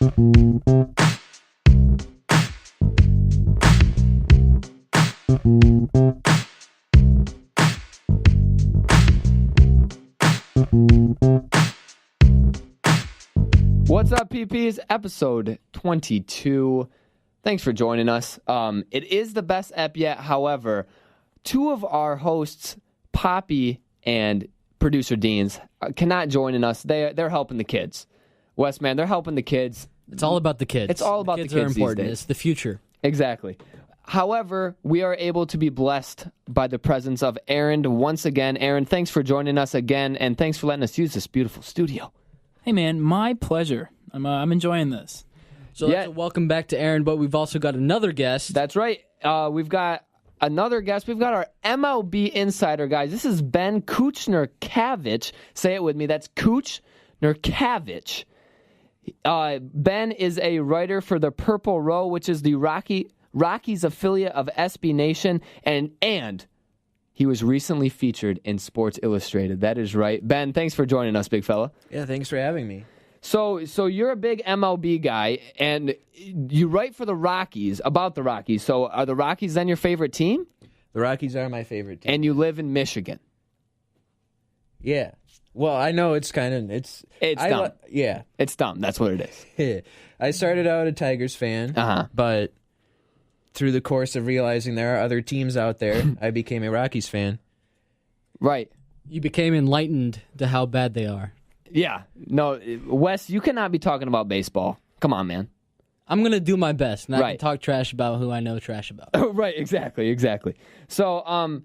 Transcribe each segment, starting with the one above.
What's up, PPs? Episode 22. Thanks for joining us. It is the best ep yet. However, two of our hosts, Poppy and producer Deans, cannot join us. They're helping the kids. Wes, man, they're helping the kids. It's all about the kids. It's all about the kids. Are important. These days. It's the future. Exactly. However, we are able to be blessed by the presence of Aaron once again. Aaron, thanks for joining us again, and thanks for letting us use this beautiful studio. Hey, man, my pleasure. I'm enjoying this. So that's a welcome back to Aaron, but we've also got another guest. That's right. We've got another guest. We've got our MLB Insider, guys. This is Ben Kouchnerkavich. Say it with me. That's Kouchnerkavich. Ben is a writer for the Purple Row, which is the Rockies affiliate of SB Nation, and he was recently featured in Sports Illustrated. That is right. Ben, thanks for joining us, big fella. Yeah, thanks for having me. So you're a big MLB guy, and you write for the Rockies, about the Rockies. So are the Rockies then your favorite team? The Rockies are my favorite team. And you live in Michigan. Yeah. Well, I know it's kind of... It's dumb. Yeah. It's dumb. That's what it is. I started out a Tigers fan, but through the course of realizing there are other teams out there, I became a Rockies fan. Right. You became enlightened to how bad they are. Yeah. No, Wes, you cannot be talking about baseball. Come on, man. I'm going to do my best, not Right. to talk trash about who I know trash about. Right, exactly. So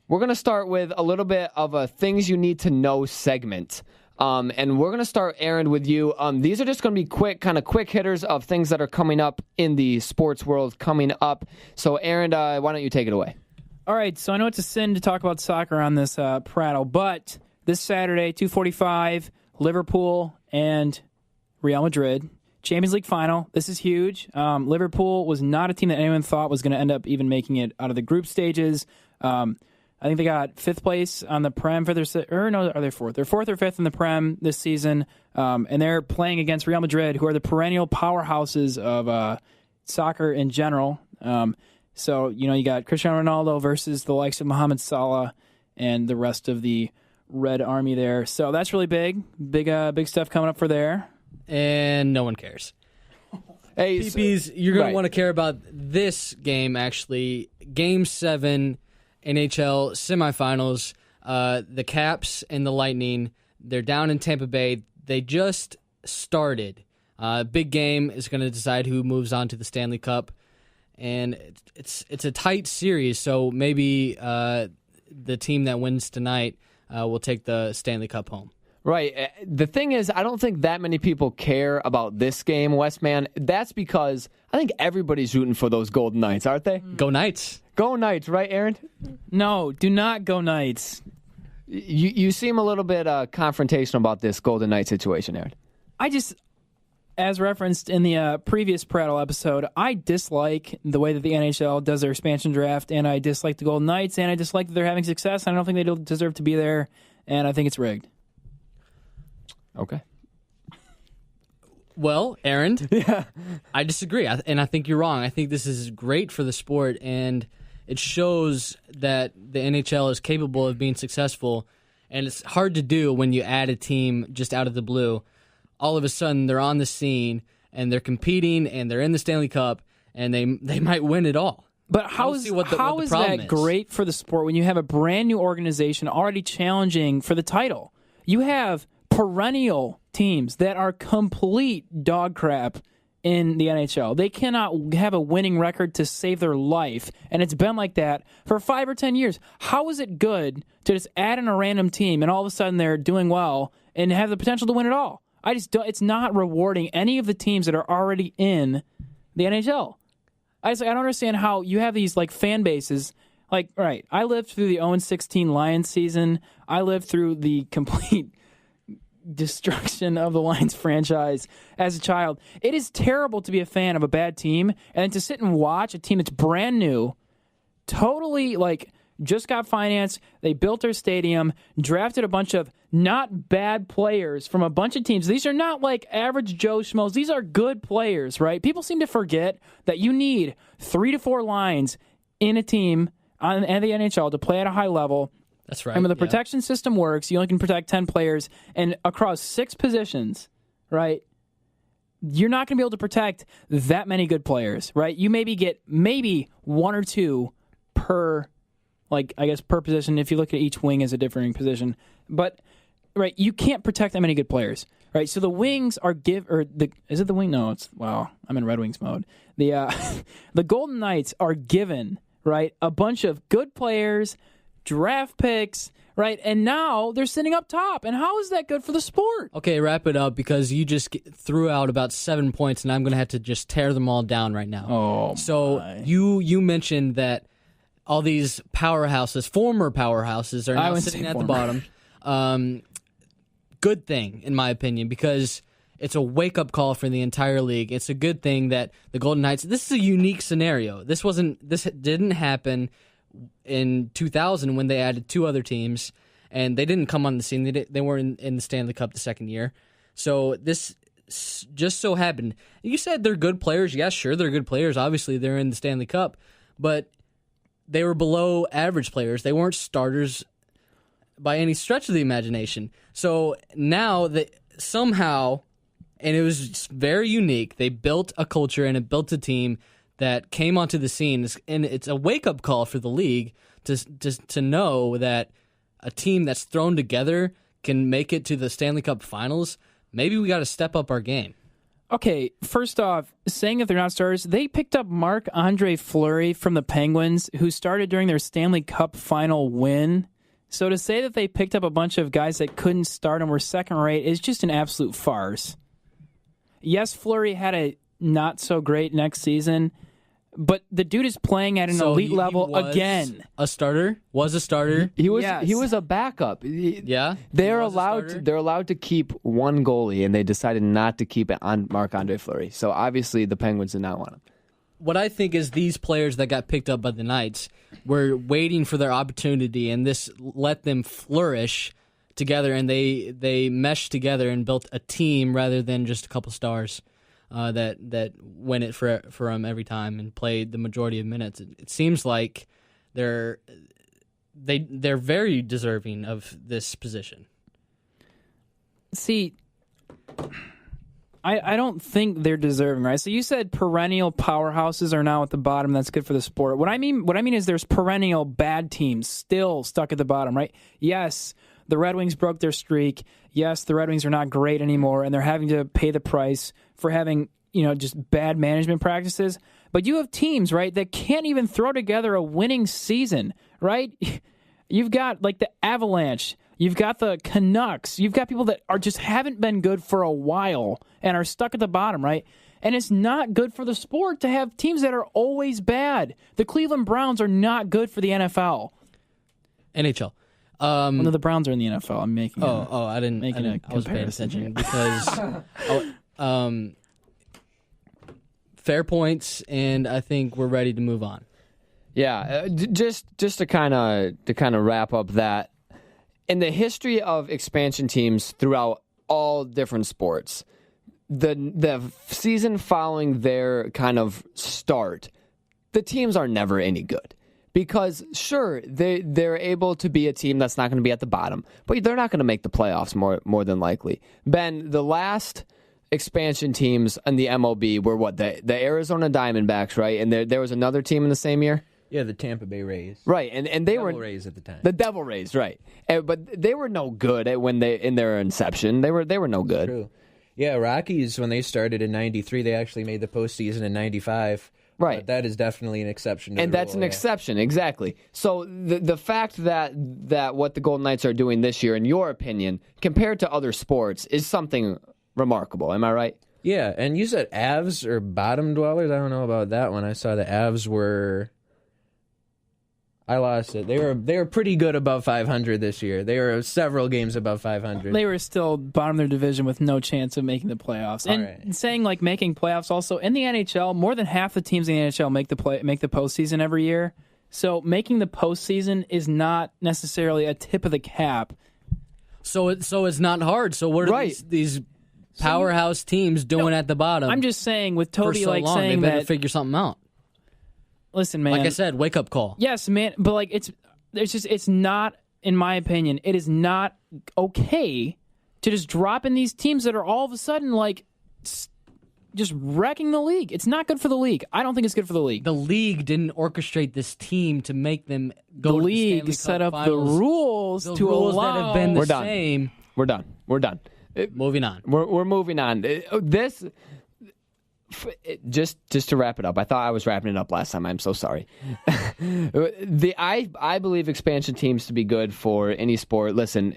we're going to start with a little bit of a things you need to know segment. And we're going to start, Aaron, with you. These are just going to be quick hitters of things that are coming up in the sports world coming up. So, Aaron, why don't you take it away? All right, so I know it's a sin to talk about soccer on this Prattle, but this Saturday, 2:45, Liverpool and Real Madrid. Champions League final. This is huge. Liverpool was not a team that anyone thought was going to end up even making it out of the group stages. I think they got fifth place on the Prem for are they fourth? They're fourth or fifth in the Prem this season, and they're playing against Real Madrid, who are the perennial powerhouses of soccer in general. So, you got Cristiano Ronaldo versus the likes of Mohamed Salah and the rest of the Red Army there. So that's really big stuff coming up for there. And no one cares. Hey, PPs, you're going to want to care about this game, actually. Game 7, NHL semifinals. The Caps and the Lightning, they're down in Tampa Bay. They just started. Big game is going to decide who moves on to the Stanley Cup. And it's a tight series, so maybe the team that wins tonight will take the Stanley Cup home. Right. The thing is, I don't think that many people care about this game, Westman. That's because I think everybody's rooting for those Golden Knights, aren't they? Go Knights. Go Knights, right, Aaron? No, do not go Knights. You seem a little bit confrontational about this Golden Knight situation, Aaron. As referenced in the previous Prattle episode, I dislike the way that the NHL does their expansion draft, and I dislike the Golden Knights, and I dislike that they're having success. I don't think they deserve to be there, and I think it's rigged. Okay. Well, Aaron, I disagree, and I think you're wrong. I think this is great for the sport, and it shows that the NHL is capable of being successful, and it's hard to do when you add a team just out of the blue. All of a sudden, they're on the scene, and they're competing, and they're in the Stanley Cup, and they might win it all. But how is that great for the sport when you have a brand new organization already challenging for the title? You have perennial teams that are complete dog crap in the NHL. They cannot have a winning record to save their life, and it's been like that for 5 or 10 years. How is it good to just add in a random team, and all of a sudden they're doing well and have the potential to win it all? It's not rewarding any of the teams that are already in the NHL. I don't understand how you have these fan bases. All right, I lived through the 0-16 Lions season. I lived through the complete destruction of the Lions franchise as a child. It is terrible to be a fan of a bad team and then to sit and watch a team that's brand new, totally just got financed. They built their stadium, drafted a bunch of not bad players from a bunch of teams. These are not like average Joe Schmoes. These are good players, right? People seem to forget that you need 3 to 4 lines in a team in the NHL to play at a high level. That's right. And when the protection system works, you only can protect 10 players, and across 6 positions, right? You're not going to be able to protect that many good players, right? You get 1 or 2 per, per position. If you look at each wing as a differing position, but right, you can't protect that many good players, right? So the wings are is it the wing? No, I'm in Red Wings mode. The Golden Knights are given, right, a bunch of good players, draft picks, right, and now they're sitting up top. And how is that good for the sport? Okay, wrap it up, because you just threw out about 7 points, and I'm going to have to just tear them all down right now. Oh, so my. You mentioned that all these powerhouses, former powerhouses, are now sitting at the bottom. Good thing, in my opinion, because it's a wake-up call for the entire league. It's a good thing that the Golden Knights... This is a unique scenario. This didn't happen in 2000 when they added 2 other teams, and they didn't come on the scene. They weren't in the Stanley Cup the second year. So this just so happened. You said they're good players. Yes, sure, they're good players. Obviously, they're in the Stanley Cup, but they were below average players. They weren't starters by any stretch of the imagination. So now that somehow, and it was very unique, they built a culture and it built a team that came onto the scene, and it's a wake-up call for the league to know that a team that's thrown together can make it to the Stanley Cup Finals. Maybe we got to step up our game. Okay, first off, saying that they're not starters, they picked up Marc-Andre Fleury from the Penguins, who started during their Stanley Cup final win. So to say that they picked up a bunch of guys that couldn't start and were second-rate is just an absolute farce. Yes, Fleury had a not-so-great next season, but the dude is playing at an elite level again. A starter? Was a starter? He was a backup. Yeah. They're allowed to keep one goalie, and they decided not to keep it on Marc-Andre Fleury. So obviously the Penguins did not want him. What I think is these players that got picked up by the Knights were waiting for their opportunity, and this let them flourish together, and they meshed together and built a team rather than just a couple stars that win it for them every time and played the majority of minutes. It seems like they're very deserving of this position. See, I don't think they're deserving, right? So you said perennial powerhouses are now at the bottom. That's good for the sport. What I mean is there's perennial bad teams still stuck at the bottom, right? Yes, the Red Wings broke their streak. Yes, the Red Wings are not great anymore, and they're having to pay the price for having, just bad management practices. But you have teams, right, that can't even throw together a winning season, right? You've got like the Avalanche. You've got the Canucks. You've got people that just haven't been good for a while and are stuck at the bottom, right? And it's not good for the sport to have teams that are always bad. The Cleveland Browns are not good for the NFL. NHL. No, the Browns are in the NFL. I'm making. I was paying attention because. Fair points, and I think we're ready to move on. Yeah, just to kind of wrap up that. In the history of expansion teams throughout all different sports, the season following their kind of start, the teams are never any good. Because, sure, they're able to be a team that's not going to be at the bottom, but they're not going to make the playoffs more than likely. Ben, the last expansion teams in the MLB were what? The Arizona Diamondbacks, right? And there was another team in the same year? Yeah, the Tampa Bay Rays. Right, and they were... Devil Rays at the time. The Devil Rays, right. But they were no good in their inception. They were no good. True. Yeah, Rockies, when they started in 93, they actually made the postseason in 95. Right. But that is definitely an exception to and the that's rule, an exception, exactly. So the fact that what the Golden Knights are doing this year, in your opinion, compared to other sports, is something remarkable. Am I right? Yeah, and you said Avs or bottom dwellers? I don't know about that one. I saw the Avs were... I lost it. They were pretty good above 500 this year. They were several games above 500. They were still bottom of their division with no chance of making the playoffs. And saying like making playoffs also in the NHL, more than half the teams in the NHL make the postseason every year. So making the postseason is not necessarily a tip of the cap. So it's not hard. So what are these powerhouse teams doing at the bottom? I'm just saying with Toby saying they better that figure something out. Listen, man. Like I said, wake up call. Yes, man. But it's not, in my opinion, it is not okay to just drop in these teams that are all of a sudden just wrecking the league. It's not good for the league. I don't think it's good for the league. The league didn't orchestrate this team to make them go. The league to set Cup up finals. the rules The to rules allow. that have been the same. We're done. Moving on. We're moving on. This. Just to wrap it up, I thought I was wrapping it up last time. I'm so sorry. I believe expansion teams to be good for any sport. Listen,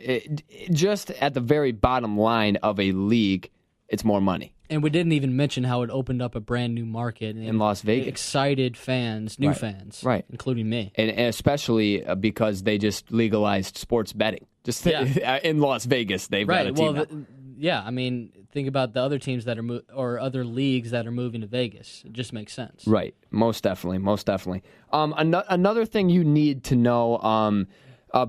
just at the very bottom line of a league, it's more money. And we didn't even mention how it opened up a brand new market in Las Vegas. Excited fans, new fans, right, including me, and especially because they just legalized sports betting. Just in Las Vegas, they've got a team. I mean, think about the other teams that are or other leagues that are moving to Vegas. It just makes sense. Right. Most definitely. Another thing you need to know,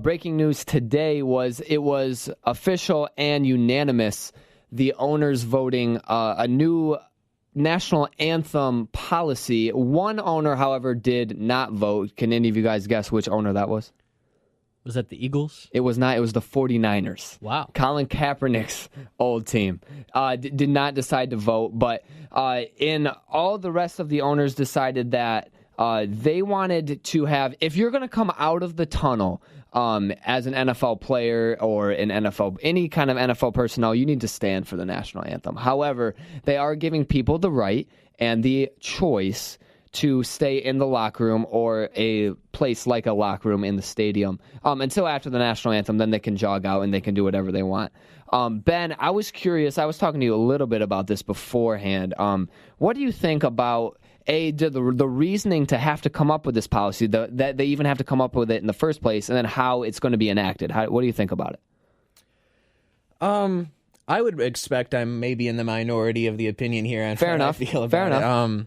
breaking news today was official and unanimous, the owners voting a new national anthem policy. One owner, however, did not vote. Can any of you guys guess which owner that was? Was that the Eagles? It was not. It was the 49ers. Wow. Colin Kaepernick's old team did not decide to vote, but in all the rest of the owners decided that they wanted to have, if you're going to come out of the tunnel as an NFL player or any kind of NFL personnel, you need to stand for the national anthem. However, they are giving people the right and the choice to stay in the locker room or a place like a locker room in the stadium until after the national anthem. Then they can jog out and they can do whatever they want. Ben, I was curious. I was talking to you a little bit about this beforehand. What do you think about the reasoning to have to come up with this policy, that they even have to come up with it in the first place, and then how it's going to be enacted? What do you think about it? I would expect I'm maybe in the minority of the opinion here on how I feel about it.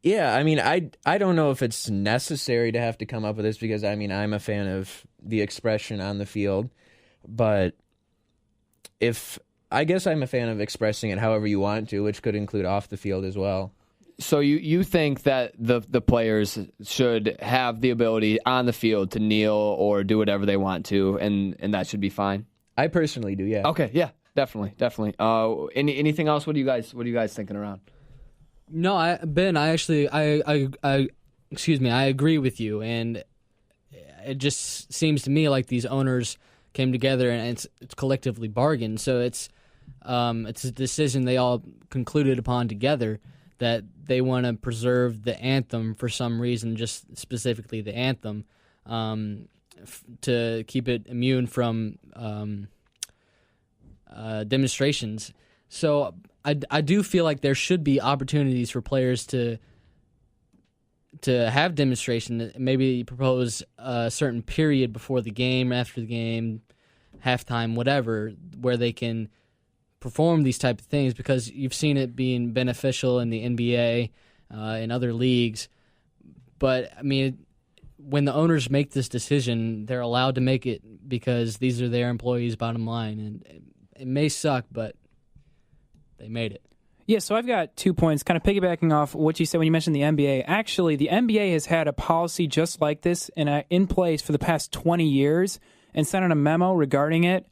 Yeah, I mean, I don't know if it's necessary to have to come up with this because, I mean, I'm a fan of the expression on the field, but I guess I'm a fan of expressing it however you want to, which could include off the field as well. So you think that the players should have the ability on the field to kneel or do whatever they want to, and that should be fine? I personally do, yeah. Okay, yeah, definitely. Anything else? What are you guys thinking around? No, Ben, I agree with you, and it just seems to me like these owners came together and it's collectively bargained. So it's a decision they all concluded upon together that they want to preserve the anthem for some reason, just specifically the anthem, to keep it immune from demonstrations. So I do feel like there should be opportunities for players to have demonstration, maybe propose a certain period before the game, after the game, halftime, whatever, where they can perform these type of things, because you've seen it being beneficial in the NBA, in other leagues. But, I mean, when the owners make this decision, they're allowed to make it because these are their employees' bottom line. And it may suck, but they made it. Yeah, so I've got 2 points, kind of piggybacking off what you said when you mentioned the NBA. Actually, the NBA has had a policy just like this in place for the past 20 years and sent out a memo regarding it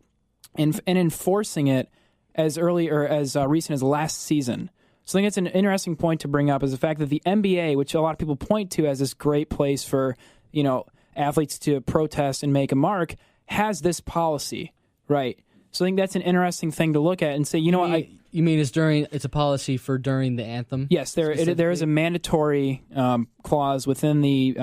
and enforcing it as early or as recent as last season. So I think it's an interesting point to bring up is the fact that the NBA, which a lot of people point to as this great place for, athletes to protest and make a mark, has this policy, right? So I think that's an interesting thing to look at and say, You mean it's a policy for during the anthem? Yes, there is a mandatory clause within the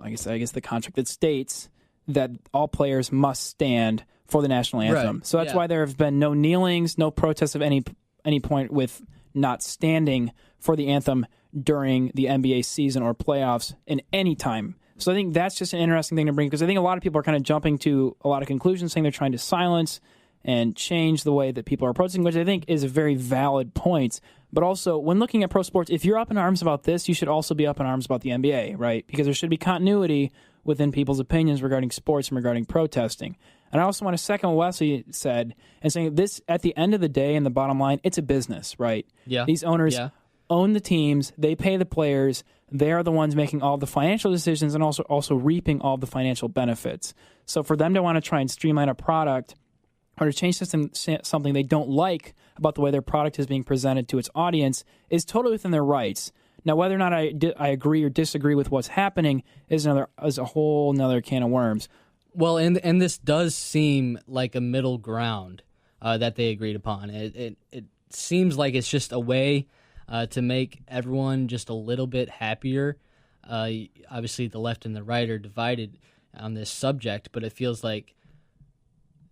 I guess the contract that states that all players must stand for the national anthem. Right. So that's why there have been no kneelings, no protests of any point with not standing for the anthem during the NBA season or playoffs in any time. So I think that's just an interesting thing to bring, because I think a lot of people are kind of jumping to a lot of conclusions saying they're trying to silence and change the way that people are approaching, which I think is a very valid point. But also, when looking at pro sports, if you're up in arms about this, you should also be up in arms about the NBA, right? Because there should be continuity within people's opinions regarding sports and regarding protesting. And I also want to second what Wesley said and saying this, at the end of the day and the bottom line, it's a business, right? Yeah. These owners own the teams, they pay the players, they are the ones making all the financial decisions and also reaping all the financial benefits. So for them to want to try and streamline a product or to change something they don't like about the way their product is being presented to its audience is totally within their rights. Now, whether or not I agree or disagree with what's happening is a whole nother can of worms. Well, and this does seem like a middle ground that they agreed upon. It seems like it's just a way to make everyone just a little bit happier. Obviously, the left and the right are divided on this subject, but it feels like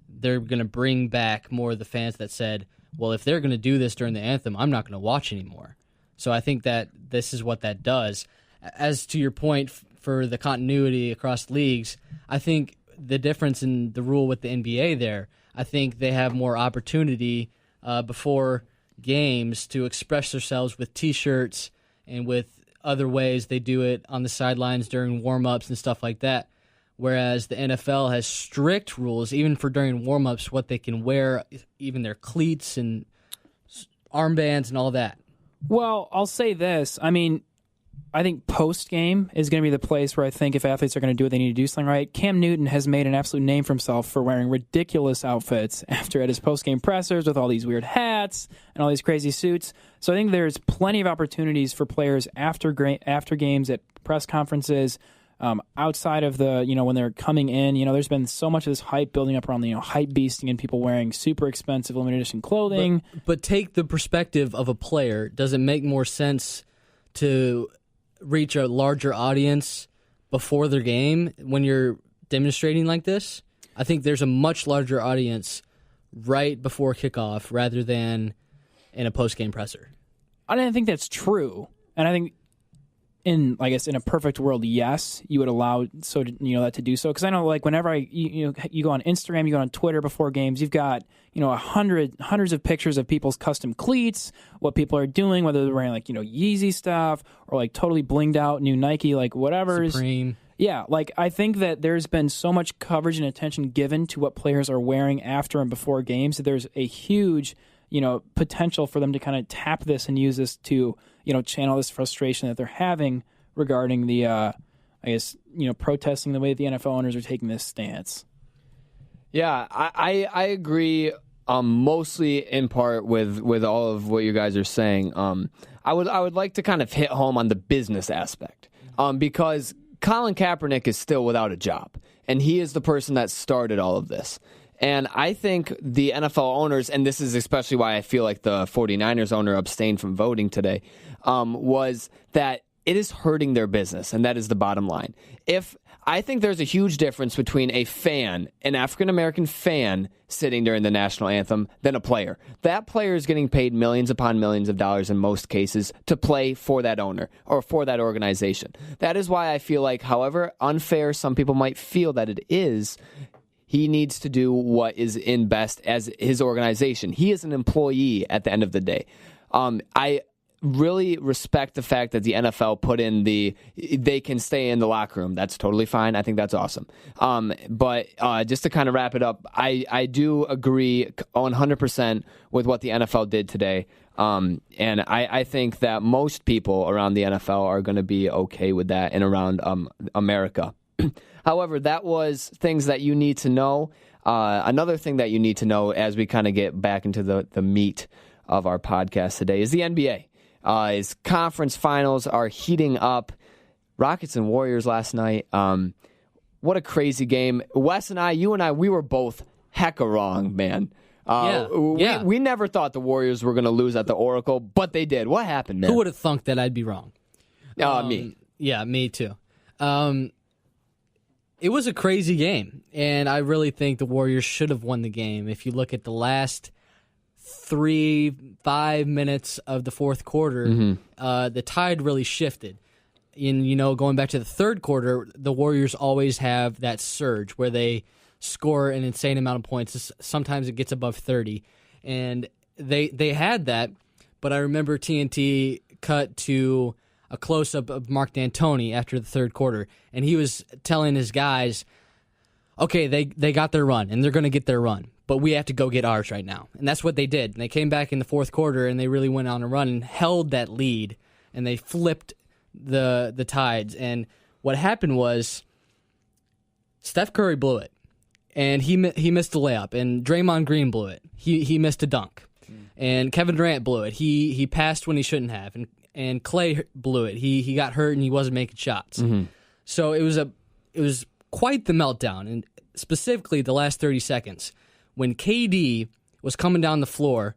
they're going to bring back more of the fans that said, well, if they're going to do this during the anthem, I'm not going to watch anymore. So I think that this is what that does. As to your point for the continuity across leagues, I think the difference in the rule with the NBA there, I think they have more opportunity before games to express themselves with T-shirts and with other ways they do it on the sidelines during warm-ups and stuff like that. Whereas the NFL has strict rules, even for during warm-ups, what they can wear, even their cleats and armbands and all that. Well, I'll say this. I mean, I think post-game is going to be the place where I think if athletes are going to do what they need to do something right. Cam Newton has made an absolute name for himself for wearing ridiculous outfits after at his post-game pressers with all these weird hats and all these crazy suits. So I think there's plenty of opportunities for players after games at press conferences, outside of the, when they're coming in. There's been so much of this hype building up around the, hype beasting and people wearing super expensive limited edition clothing. But take the perspective of a player. Does it make more sense to reach a larger audience before their game when you're demonstrating like this? I think there's a much larger audience right before kickoff rather than in a post-game presser. I don't think that's true. And I think in a perfect world, yes, you would allow that to do so. Because I know, like, whenever you go on Instagram, you go on Twitter before games, you've got hundreds of pictures of people's custom cleats, what people are doing, whether they're wearing Yeezy stuff or totally blinged out new Nike whatever Supreme. Yeah, I think that there's been so much coverage and attention given to what players are wearing after and before games that there's a huge potential for them to kind of tap this and use this to channel this frustration that they're having regarding the protesting the way that the NFL owners are taking this stance. Yeah, I agree mostly in part with all of what you guys are saying. I would like to kind of hit home on the business aspect because Colin Kaepernick is still without a job, and he is the person that started all of this. And I think the NFL owners, and this is especially why I feel like the 49ers owner abstained from voting today, was that it is hurting their business, and that is the bottom line. I think there's a huge difference between a fan, an African-American fan, sitting during the national anthem than a player. That player is getting paid millions upon millions of dollars in most cases to play for that owner or for that organization. That is why I feel like, however unfair some people might feel that it is, he needs to do what is in best as his organization. He is an employee at the end of the day. I really respect the fact that the NFL put in they can stay in the locker room. That's totally fine. I think that's awesome. But just to kind of wrap it up, I do agree 100% with what the NFL did today. And I think that most people around the NFL are going to be okay with that and around America. However, that was things that you need to know. Another thing that you need to know as we kind of get back into the meat of our podcast today is the NBA. His conference finals are heating up. Rockets and Warriors last night. What a crazy game. Wes and I, we were both hecka wrong, man. We never thought the Warriors were going to lose at the Oracle, but they did. What happened, man? Who would have thunk that I'd be wrong? Me. Yeah, me too. It was a crazy game, and I really think the Warriors should have won the game. If you look at the last 3-5 minutes of the fourth quarter, the tide really shifted. Going back to the third quarter, the Warriors always have that surge where they score an insane amount of points. Sometimes it gets above 30. And they had that, but I remember TNT cut to a close-up of Mark D'Antoni after the third quarter, and he was telling his guys, okay, they got their run, and they're going to get their run, but we have to go get ours right now. And that's what they did. And they came back in the fourth quarter, and they really went on a run and held that lead, and they flipped the tides. And what happened was Steph Curry blew it, and he missed a layup, and Draymond Green blew it. He missed a dunk, and Kevin Durant blew it. He passed when he shouldn't have, and Clay blew it. He got hurt and he wasn't making shots. Mm-hmm. So it was quite the meltdown, and specifically the last 30 seconds when KD was coming down the floor,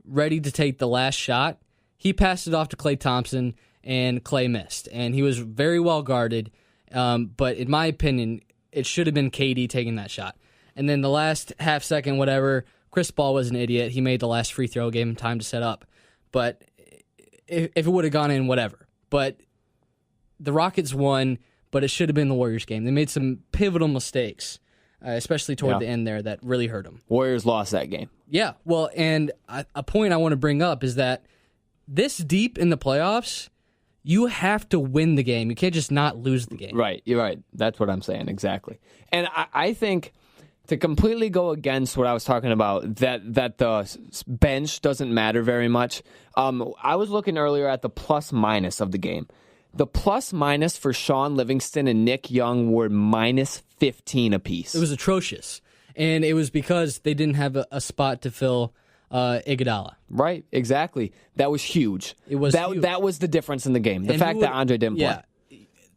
ready to take the last shot. He passed it off to Klay Thompson, and Clay missed, and he was very well guarded. But in my opinion, it should have been KD taking that shot. And then the last half second, whatever, Chris Paul was an idiot. He made the last free throw, gave him time to set up. But if it would have gone in, whatever. But the Rockets won, but it should have been the Warriors game. They made some pivotal mistakes, especially toward the end there, that really hurt them. Warriors lost that game. Yeah, well, and a point I want to bring up is that this deep in the playoffs, you have to win the game. You can't just not lose the game. Right, you're right. That's what I'm saying, exactly. And I think to completely go against what I was talking about, that the bench doesn't matter very much, I was looking earlier at the plus-minus of the game. The plus-minus for Sean Livingston and Nick Young were minus 15 apiece. It was atrocious. And it was because they didn't have a spot to fill Iguodala. Right, exactly. That was huge. It was huge. That was the difference in the game. The fact that Andre didn't play.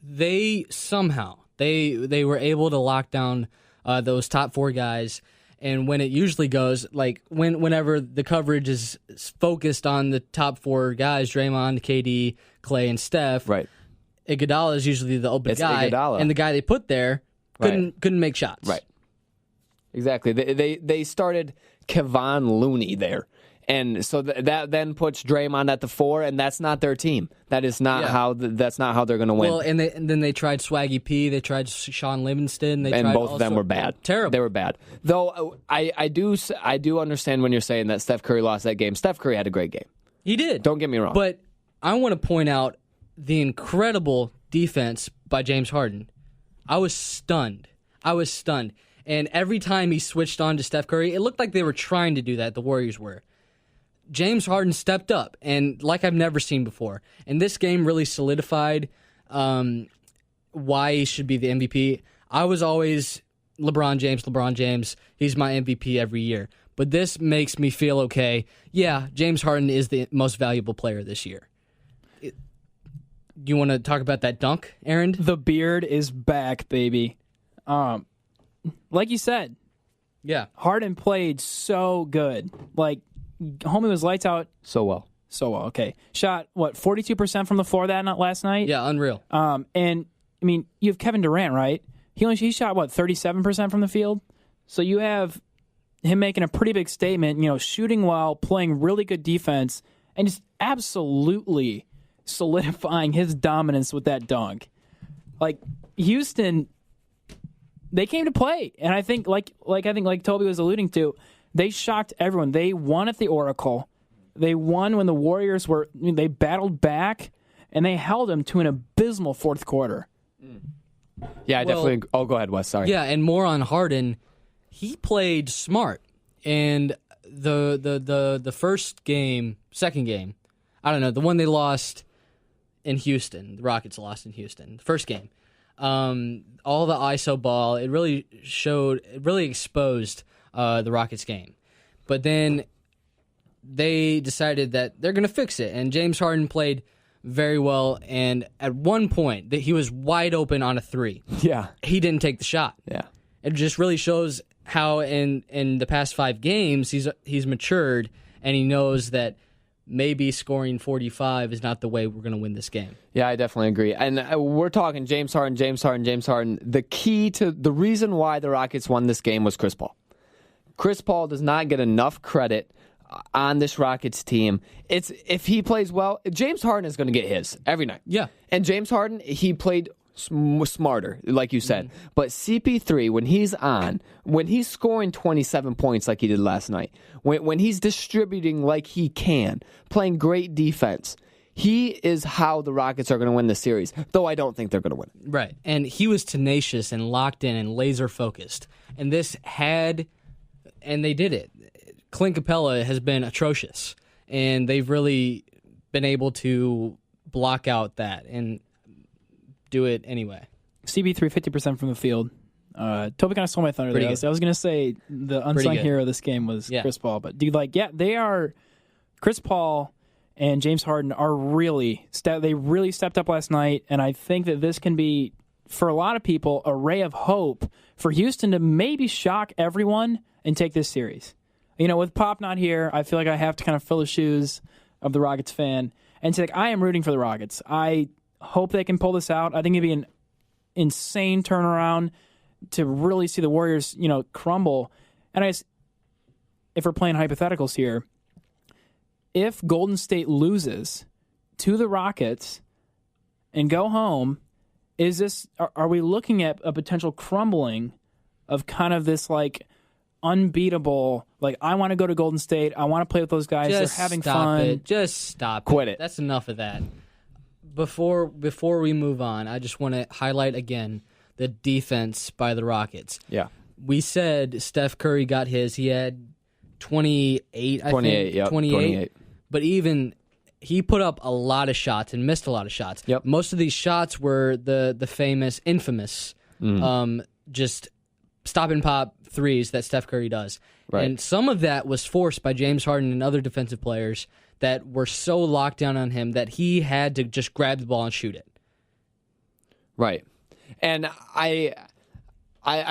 They somehow, they were able to lock down those top four guys. And when it usually goes, like whenever the coverage is focused on the top four guys, Draymond, KD, Clay, and Steph, right, Iguodala is usually the open guy. Iguodala. And the guy they put there couldn't make shots. Right. Exactly. They started Kevon Looney there. And so that then puts Draymond at the 4, and that's not their team. That is not how that's not how they're going to win. Well, and then they tried Swaggy P. They tried Sean Livingston. And both of them were bad. Terrible. They were bad. Though I do understand when you're saying that Steph Curry lost that game. Steph Curry had a great game. He did. Don't get me wrong. But I want to point out the incredible defense by James Harden. I was stunned. And every time he switched on to Steph Curry, it looked like they were trying to do that. The Warriors were. James Harden stepped up, and like I've never seen before. And this game really solidified why he should be the MVP. I was always LeBron James. He's my MVP every year. But this makes me feel okay. Yeah, James Harden is the most valuable player this year. Do you want to talk about that dunk, Aaron? The beard is back, baby. Like you said, Harden played so good. Like, homie was lights out. So well. Okay. Shot, 42% from the floor last night? Yeah, unreal. And, I mean, you have Kevin Durant, right? He shot, 37% from the field? So you have him making a pretty big statement, shooting well, playing really good defense, and just absolutely solidifying his dominance with that dunk. Like, Houston, they came to play. And I think, like Toby was alluding to, they shocked everyone. They won at the Oracle. They won when the Warriors they battled back, and they held them to an abysmal fourth quarter. Yeah, definitely. Oh, go ahead, Wes. Sorry. Yeah, and more on Harden. He played smart. And the second game, I don't know, the one they lost in Houston, the Rockets lost in Houston, the first game, all the ISO ball, it really exposed the Rockets game. But then they decided that they're going to fix it, and James Harden played very well, and at one point he was wide open on a 3. Yeah. He didn't take the shot. Yeah. It just really shows how in the past 5 games he's matured, and he knows that maybe scoring 45 is not the way we're going to win this game. Yeah, I definitely agree. And we're talking James Harden. The key to the reason why the Rockets won this game was Chris Paul. Chris Paul does not get enough credit on this Rockets team. If he plays well, James Harden is going to get his every night. Yeah. And James Harden, he played smarter, like you said. But CP3, when he's scoring 27 points like he did last night, when he's distributing like he can, playing great defense, he is how the Rockets are going to win the series, though I don't think they're going to win it. Right. And he was tenacious and locked in and laser focused. And they did it. Clint Capella has been atrocious, and they've really been able to block out that and do it anyway. CB3 50% from the field. Toby kind of stole my thunder there. I was going to say the unsung hero of this game was Chris Paul, but they are Chris Paul and James Harden are really stepped up last night, and I think that this can be, for a lot of people, a ray of hope for Houston to maybe shock everyone and take this series. With Pop not here, I feel like I have to kind of fill the shoes of the Rockets fan and say, I am rooting for the Rockets. I hope they can pull this out. I think it'd be an insane turnaround to really see the Warriors, crumble. And if we're playing hypotheticals here, if Golden State loses to the Rockets and go home, are we looking at a potential crumbling of kind of this unbeatable, I want to go to Golden State, I want to play with those guys, they're having fun. Just stop Quit it. That's enough of that. Before we move on, I just want to highlight again the defense by the Rockets. Yeah. We said Steph Curry got his. He had 28, I think. 28. But even he put up a lot of shots and missed a lot of shots. Yep. Most of these shots were the infamous, just stop and pop threes that Steph Curry does. Right. And some of that was forced by James Harden and other defensive players that were so locked down on him that he had to just grab the ball and shoot it. Right. And I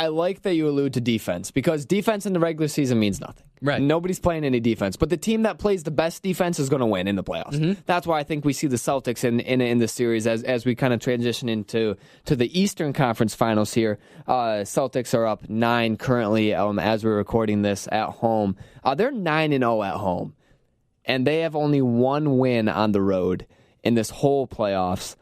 like that you allude to defense, because defense in the regular season means nothing. Right. Nobody's playing any defense. But the team that plays the best defense is going to win in the playoffs. Mm-hmm. That's why I think we see the Celtics in the series as we kind of transition into the Eastern Conference Finals here. Celtics are up 9 currently as we're recording this at home. They're 9-0 at home. And they have only one win on the road in this whole playoffs.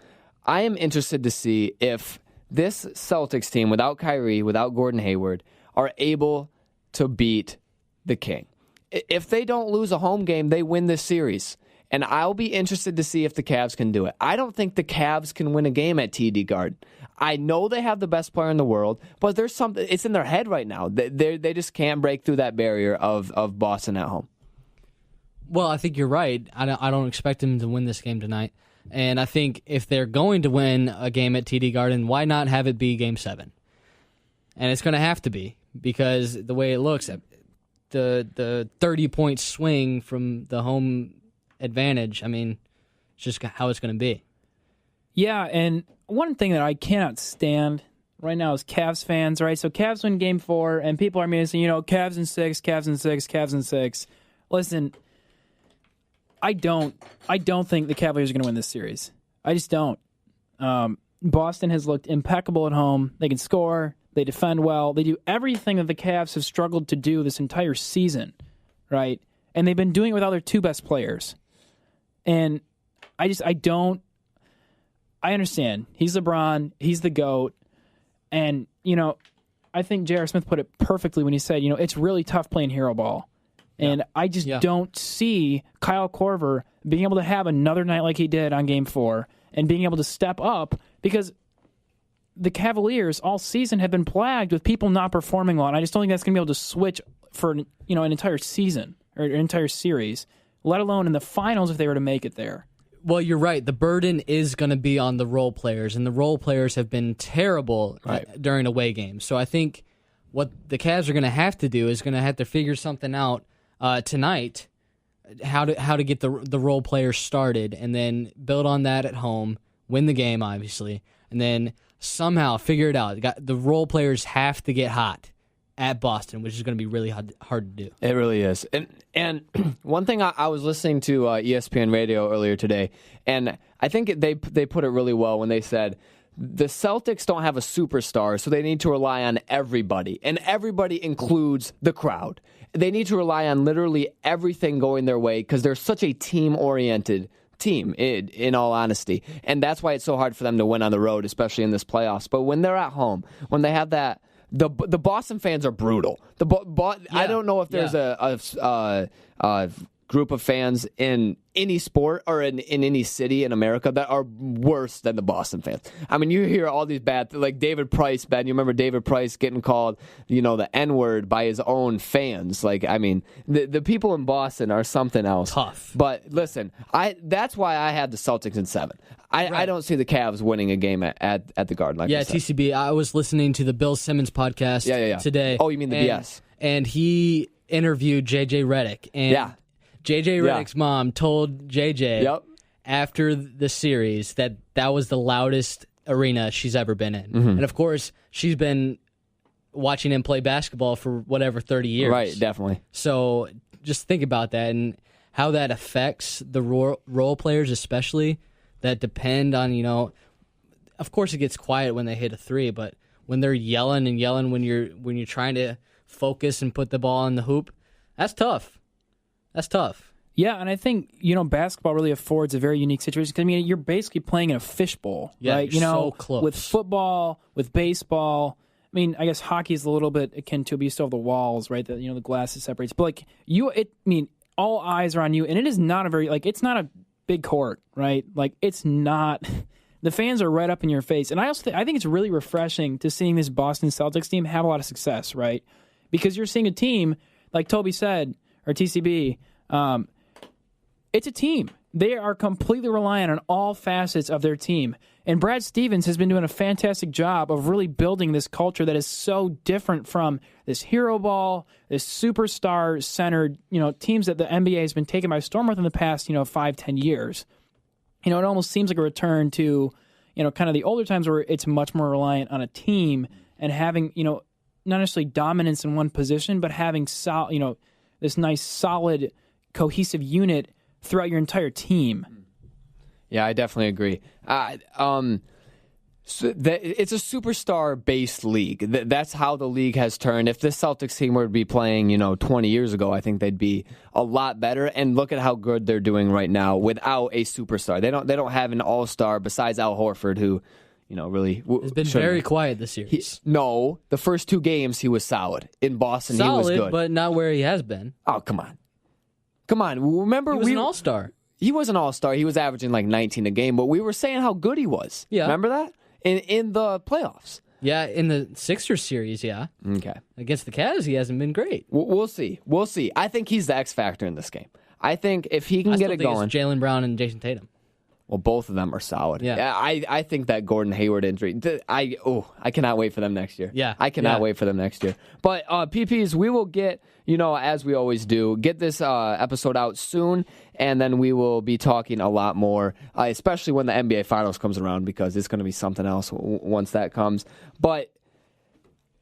I am interested to see if this Celtics team, without Kyrie, without Gordon Hayward, are able to beat the King. If they don't lose a home game, they win this series. And I'll be interested to see if the Cavs can do it. I don't think the Cavs can win a game at TD Garden. I know they have the best player in the world, but there's something, it's in their head right now. They just can't break through that barrier of Boston at home. Well, I think you're right. I don't expect them to win this game tonight. And I think if they're going to win a game at TD Garden, why not have it be Game 7? And it's going to have to be, because the way it looks, the 30-point swing from the home advantage, it's just how it's going to be. Yeah, and one thing that I cannot stand right now is Cavs fans, right? So Cavs win Game 4, and people are saying, Cavs in 6, Cavs in 6, Cavs in 6. Listen, I don't think the Cavaliers are going to win this series. I just don't. Boston has looked impeccable at home. They can score. They defend well. They do everything that the Cavs have struggled to do this entire season, right? And they've been doing it without their 2 best players. And I understand. He's LeBron. He's the GOAT. And, I think J.R. Smith put it perfectly when he said, it's really tough playing hero ball. And I just don't see Kyle Korver being able to have another night like he did on Game 4 and being able to step up, because the Cavaliers all season have been plagued with people not performing well. And I just don't think that's going to be able to switch for an entire season or an entire series, let alone in the finals if they were to make it there. Well, you're right. The burden is going to be on the role players, and the role players have been terrible during away games. So I think what the Cavs are going to have to do is going to have to figure something out tonight, how to get the role players started, and then build on that at home, win the game, obviously, and then somehow figure it out. The role players have to get hot at Boston, which is going to be really hard to do. It really is. And one thing, I was listening to ESPN Radio earlier today, and I think they put it really well when they said the Celtics don't have a superstar, so they need to rely on everybody, and everybody includes the crowd. They need to rely on literally everything going their way because they're such a team-oriented team, in all honesty. And that's why it's so hard for them to win on the road, especially in this playoffs. But when they're at home, when they have that, the Boston fans are brutal. I don't know if there's a group of fans in any sport or in any city in America that are worse than the Boston fans. I mean, you hear all these bad, like David Price, Ben. You remember David Price getting called, the N-word by his own fans. Like, I mean, the people in Boston are something else. Tough. But listen, that's why I had the Celtics in 7. I don't see the Cavs winning a game at the Garden. Like TCB. I was listening to the Bill Simmons podcast today. Oh, you mean the BS? And he interviewed JJ Redick. And JJ Redick's mom told JJ after the series that was the loudest arena she's ever been in. Mm-hmm. And of course, she's been watching him play basketball for 30 years. Right, definitely. So just think about that and how that affects the role players, especially that depend on, of course it gets quiet when they hit a 3, but when they're yelling and yelling when you're trying to focus and put the ball in the hoop, that's tough. That's tough. Yeah, and I think, basketball really affords a very unique situation. Because, you're basically playing in a fishbowl, right? You're so close. With football, with baseball. I guess hockey is a little bit akin to it, but you still have the walls, right? The glass that separates. But, all eyes are on you. And it is not it's not a big court, right? It's not. The fans are right up in your face. And I think it's really refreshing to seeing this Boston Celtics team have a lot of success, right? Because you're seeing a team, like Toby said, or TCB, it's a team. They are completely reliant on all facets of their team. And Brad Stevens has been doing a fantastic job of really building this culture that is so different from this hero ball, this superstar-centered, teams that the NBA has been taken by storm with in the past, 5-10 years. It almost seems like a return to, kind of the older times where it's much more reliant on a team and having, not necessarily dominance in one position, but having, this nice, solid, cohesive unit throughout your entire team. Yeah, I definitely agree. It's a superstar-based league. That's how the league has turned. If the Celtics team were to be playing, 20 years ago, I think they'd be a lot better. And look at how good they're doing right now without a superstar. They don't have an all-star besides Al Horford, who, really has been very quiet this series. The first 2 games he was solid. In Boston, he was good, but not where he has been. Oh, come on. Remember he was an all-star. He was an all-star. He was averaging 19 a game, but we were saying how good he was. Yeah. Remember that? In the playoffs. Yeah, in the Sixers series, yeah. Okay. Against the Cavs, he hasn't been great. We'll see. I think he's the X factor in this game. I think if he can get it going. It's Jaylen Brown and Jason Tatum. Well, both of them are solid. Yeah. I think that Gordon Hayward injury, I cannot wait for them next year. Yeah. I cannot wait for them next year. But PPs, we will get, as we always do, get this episode out soon, and then we will be talking a lot more, especially when the NBA Finals comes around, because it's going to be something else once that comes. But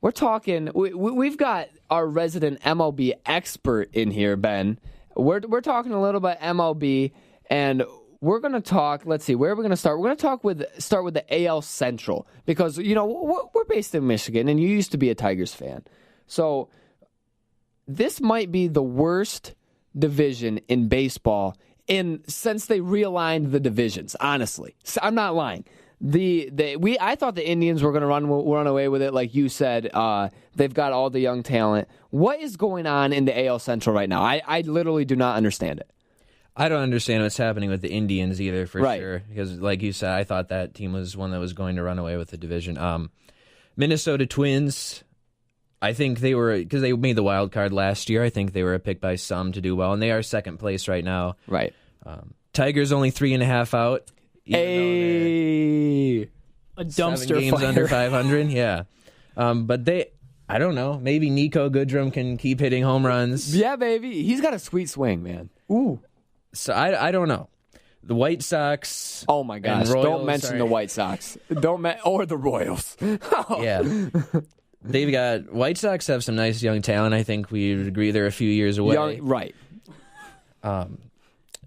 we're talking, we've got our resident MLB expert in here, Ben. We're talking a little bit MLB, and we're going to talk, let's see, where are we going to start? We're going to start with the AL Central because, we're based in Michigan, and you used to be a Tigers fan. So this might be the worst division in baseball since they realigned the divisions, honestly. So I'm not lying. I thought the Indians were going to run away with it, like you said. They've got all the young talent. What is going on in the AL Central right now? I literally do not understand it. I don't understand what's happening with the Indians either, for sure. Because, like you said, I thought that team was one that was going to run away with the division. Minnesota Twins, I think they were, because they made the wild card last year, I think they were a pick by some to do well, and they are second place right now. Right. Tigers only 3.5 out. A dumpster 7 games fire. under 500, yeah. But I don't know, maybe Nico Goodrum can keep hitting home runs. Yeah, baby. He's got a sweet swing, man. Ooh. So I don't know. The White Sox. Oh my gosh! Royals, don't mention the White Sox. Or the Royals. Yeah, they've got White Sox have some nice young talent. I think we would agree they're a few years away. Right.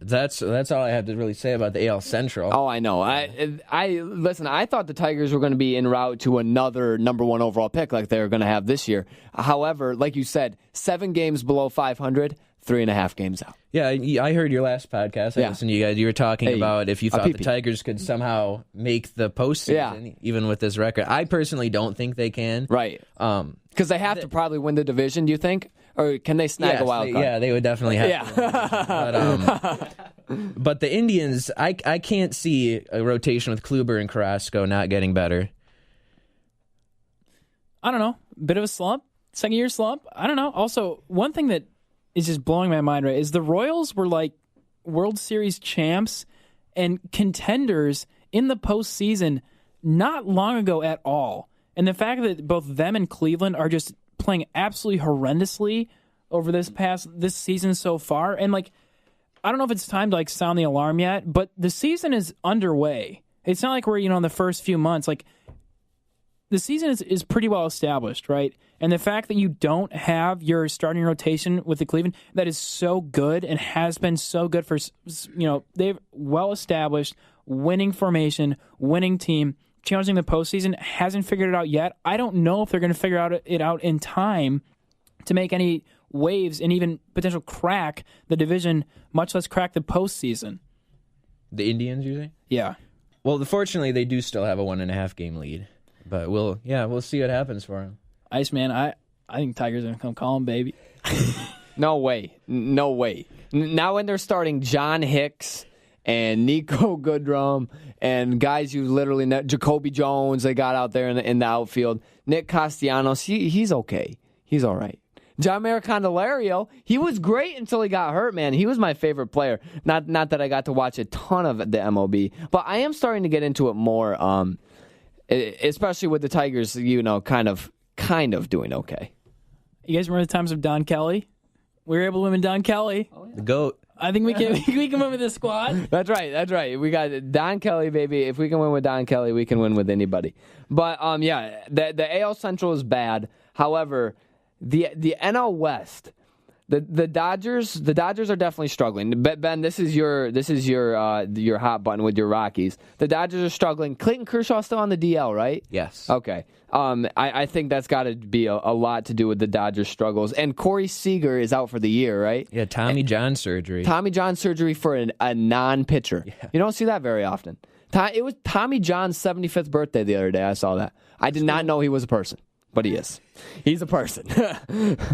That's all I have to really say about the AL Central. Oh, I know. I listen. I thought the Tigers were going to be en route to another number 1 overall pick like they're going to have this year. However, like you said, 7 games below 500. 3.5 games out. Yeah, I heard your last podcast. I listened to you guys. You were talking about if you thought the Tigers could somehow make the postseason, even with this record. I personally don't think they can. Right. Because they have to probably win the division, do you think? Or can they snag a wild card? Yeah, they would definitely have to. But the Indians, I can't see a rotation with Kluber and Carrasco not getting better. I don't know. Bit of a slump. Second-year slump. I don't know. Also, one thing that is just blowing my mind, right, is the Royals were like World Series champs and contenders in the postseason not long ago at all. And the fact that both them and Cleveland are just playing absolutely horrendously over this season so far. And like, I don't know if it's time to like sound the alarm yet, but the season is underway. It's not like we're, in the first few months. Like, the season is pretty well established, right? And the fact that you don't have your starting rotation with the Cleveland that is so good and has been so good for, they've well established winning formation, winning team, challenging the postseason, hasn't figured it out yet. I don't know if they're going to figure it out in time to make any waves and even potential crack the division, much less crack the postseason. The Indians, you think? Yeah. Well, fortunately, they do still have a 1.5 game lead. But we'll see what happens for him. Iceman, I think Tigers are going to come call him, baby. No way. Now when they're starting John Hicks and Nico Goodrum and guys you literally know, Jacoby Jones they got out there in the outfield, Nick Castellanos, he's okay. He's all right. John Candelario, he was great until he got hurt, man. He was my favorite player. Not that I got to watch a ton of the MLB, but I am starting to get into it more. Especially with the Tigers, kind of doing okay. You guys remember the times of Don Kelly? We were able to win with Don Kelly. Oh, yeah. The GOAT. I think we can win with this squad. That's right. We got Don Kelly, baby. If we can win with Don Kelly, we can win with anybody. But the AL Central is bad. However, the NL West, the Dodgers are definitely struggling. Ben, this is your hot button with your Rockies. The Dodgers are struggling. Clayton Kershaw still on the DL, right? Yes. Okay. I think that's got to be a lot to do with the Dodgers' struggles. And Corey Seager is out for the year, right? Yeah, Tommy John surgery. Tommy John surgery for a non-pitcher. Yeah. You don't see that very often. It was Tommy John's 75th birthday the other day. I saw that. I did not know he was a person. But he is. He's a person.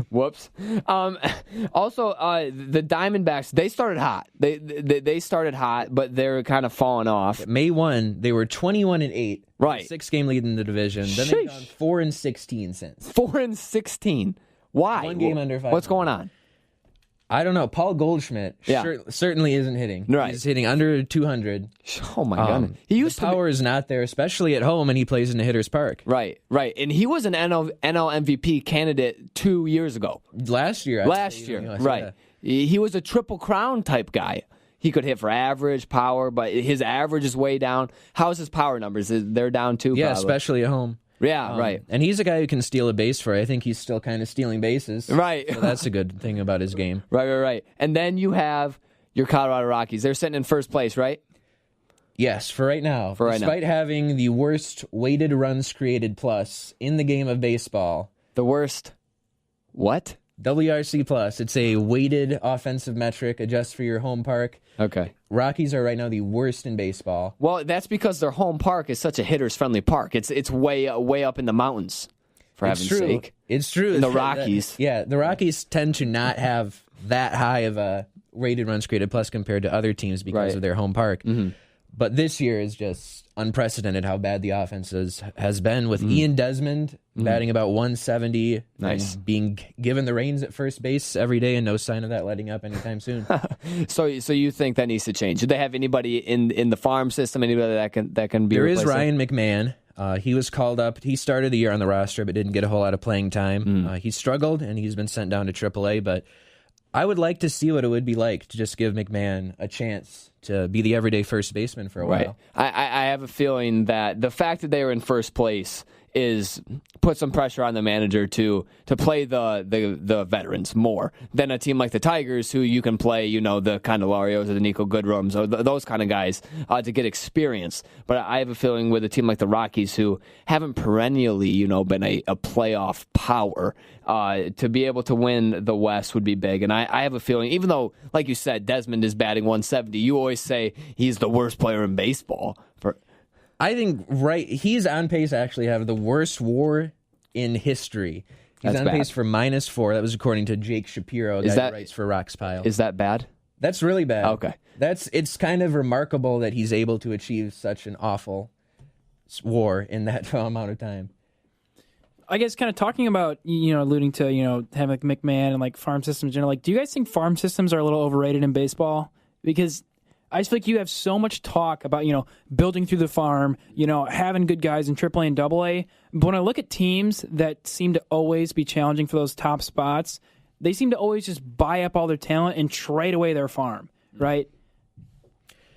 Whoops. Also, the Diamondbacks, they started hot. They started hot, but they're kind of falling off. May 1, they were 21-8. Right. 6-game lead in the division. Then they've gone 4-16 since. 4-16. Why? 1 game under 500. What's going on? I don't know. Paul Goldschmidt certainly isn't hitting. Right. He's hitting under 200. Oh, my God. The power is not there, especially at home, and he plays in the hitter's park. Right. And he was an NL MVP candidate 2 years ago. Last year. Right. He was a Triple Crown type guy. He could hit for average, power, but his average is way down. How's his power numbers? They're down too, Yeah, probably. Especially at home. Yeah, right. And he's a guy who can steal a base for. I think he's still kind of stealing bases. Right. So that's a good thing about his game. Right. And then you have your Colorado Rockies. They're sitting in first place, right? Yes, for right now. Despite having the worst weighted runs created plus in the game of baseball. The worst what? WRC plus. It's a weighted offensive metric, adjust for your home park. Okay. Rockies are right now the worst in baseball. Well, that's because their home park is such a hitter's-friendly park. It's way up in the mountains, for heaven's sake. It's true. In the Rockies. The Rockies tend to not have that high of a rated runs created plus compared to other teams because of their home park. Mm-hmm. But this year is just unprecedented how bad the offense has been with Ian Desmond batting about 170, and being given the reins at first base every day, and no sign of that letting up anytime soon. So you think that needs to change? Do they have anybody in the farm system, anybody that can be? There replaced? is Ryan McMahon. He was called up. He started the year on the roster, but didn't get a whole lot of playing time. He struggled, and he's been sent down to AAA. But I would like to see what it would be like to just give McMahon a chance to be the everyday first baseman for a while. I have a feeling that the fact that they were in first place is put some pressure on the manager to play the veterans more than a team like the Tigers, who you can play, the Candelarios or the Nico Goodrums or those kind of guys to get experience. But I have a feeling with a team like the Rockies, who haven't perennially, been a playoff power, to be able to win the West would be big. And I have a feeling, even though, like you said, Desmond is batting 170, you always say he's the worst player in baseball. I think he's on pace to actually have the worst WAR in history. He's on pace for -4. That was according to Jake Shapiro, a guy that writes for Rox Pile. Is that bad? That's really bad. Okay. It's kind of remarkable that he's able to achieve such an awful WAR in that amount of time. I guess kind of talking about, alluding to, having like McMahon and like farm systems, do you guys think farm systems are a little overrated in baseball? Because I just feel like you have so much talk about, building through the farm, having good guys in AAA and AA. But when I look at teams that seem to always be challenging for those top spots, they seem to always just buy up all their talent and trade away their farm, right?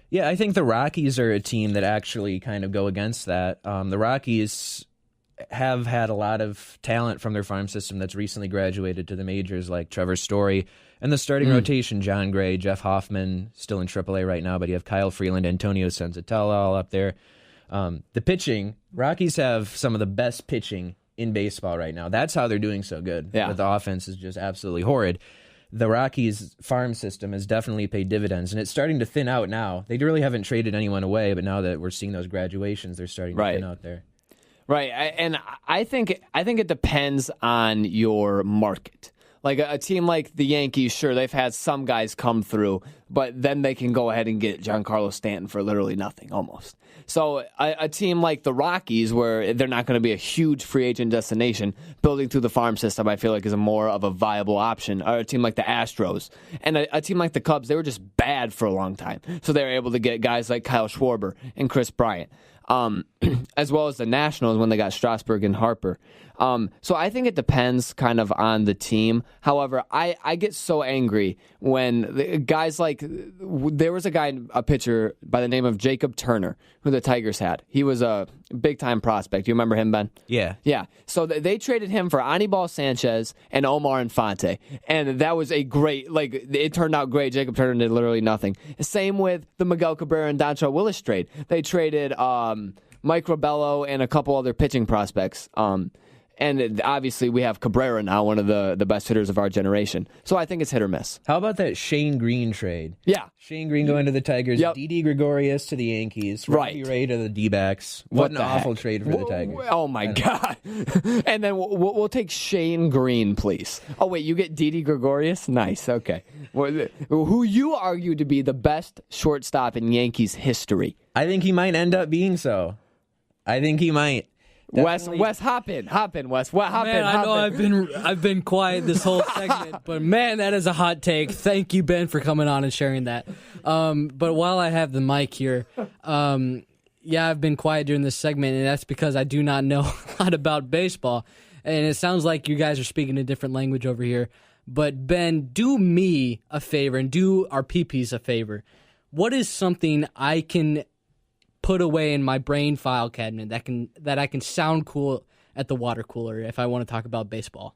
Yeah, I think the Rockies are a team that actually kind of go against that. The Rockies have had a lot of talent from their farm system that's recently graduated to the majors, like Trevor Story. And the starting rotation, John Gray, Jeff Hoffman, still in AAA right now, but you have Kyle Freeland, Antonio Senzatella all up there. The pitching, Rockies have some of the best pitching in baseball right now. That's how they're doing so good. Yeah. But the offense is just absolutely horrid. The Rockies farm system has definitely paid dividends, and it's starting to thin out now. They really haven't traded anyone away, but now that we're seeing those graduations, they're starting to thin out there. Right, and I think it depends on your market. Like a team like the Yankees, sure, they've had some guys come through, but then they can go ahead and get Giancarlo Stanton for literally nothing, almost. So a team like the Rockies, where they're not going to be a huge free agent destination, building through the farm system, I feel like is a more of a viable option. Or a team like the Astros. And a team like the Cubs, they were just bad for a long time. So they were able to get guys like Kyle Schwarber and Chris Bryant. As well as the Nationals when they got Strasburg and Harper. So I think it depends kind of on the team. However, I get so angry when the guys like, there was a pitcher by the name of Jacob Turner, who the Tigers had. He was a big-time prospect. Do you remember him, Ben? Yeah. Yeah. So they traded him for Anibal Sanchez and Omar Infante. And that was a great, it turned out great. Jacob Turner did literally nothing. Same with the Miguel Cabrera and Dontrelle Willis trade. They traded Mike Robello and a couple other pitching prospects. And obviously we have Cabrera now, one of the best hitters of our generation. So I think it's hit or miss. How about that Shane Green trade? Yeah. Shane Green going to the Tigers, Didi Gregorius to the Yankees, Robbie Ray to the D-backs. What an awful trade for the Tigers. Oh, my God. And then we'll take Shane Green, please. Oh, wait, you get Didi Gregorius? Nice, okay. Who you argue to be the best shortstop in Yankees history. I think he might end up being so. I think he might. Definitely. Wes, hop in, Wes. I know I've been quiet this whole segment, but man, that is a hot take. Thank you, Ben, for coming on and sharing that. But while I have the mic here, I've been quiet during this segment, and that's because I do not know a lot about baseball, and it sounds like you guys are speaking a different language over here. But Ben, do me a favor and do our PPs a favor. What is something I can put away in my brain file cabinet that I can sound cool at the water cooler if I want to talk about baseball?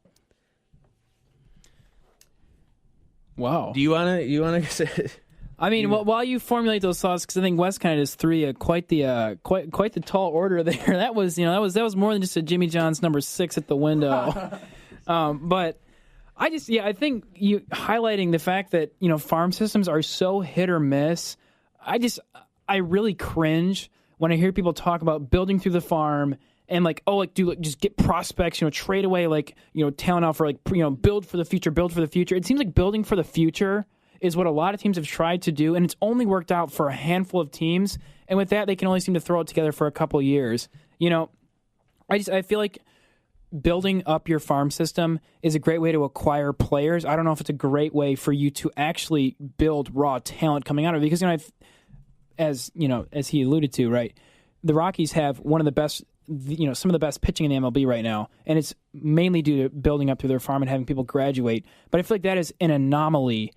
Wow. Do you want to say? I mean, while you formulate those thoughts, because I think Wes kind of just threw quite the tall order there. That was more than just a Jimmy John's number 6 at the window. But I think you highlighting the fact that farm systems are so hit or miss. I really cringe when I hear people talk about building through the farm and just get prospects, trade away talent out for build for the future. It seems like building for the future is what a lot of teams have tried to do, and it's only worked out for a handful of teams. And with that, they can only seem to throw it together for a couple of years. I feel like building up your farm system is a great way to acquire players. I don't know if it's a great way for you to actually build raw talent coming out of it, because as he alluded to, right, the Rockies have one of the best, some of the best pitching in the MLB right now, and it's mainly due to building up through their farm and having people graduate. But I feel like that is an anomaly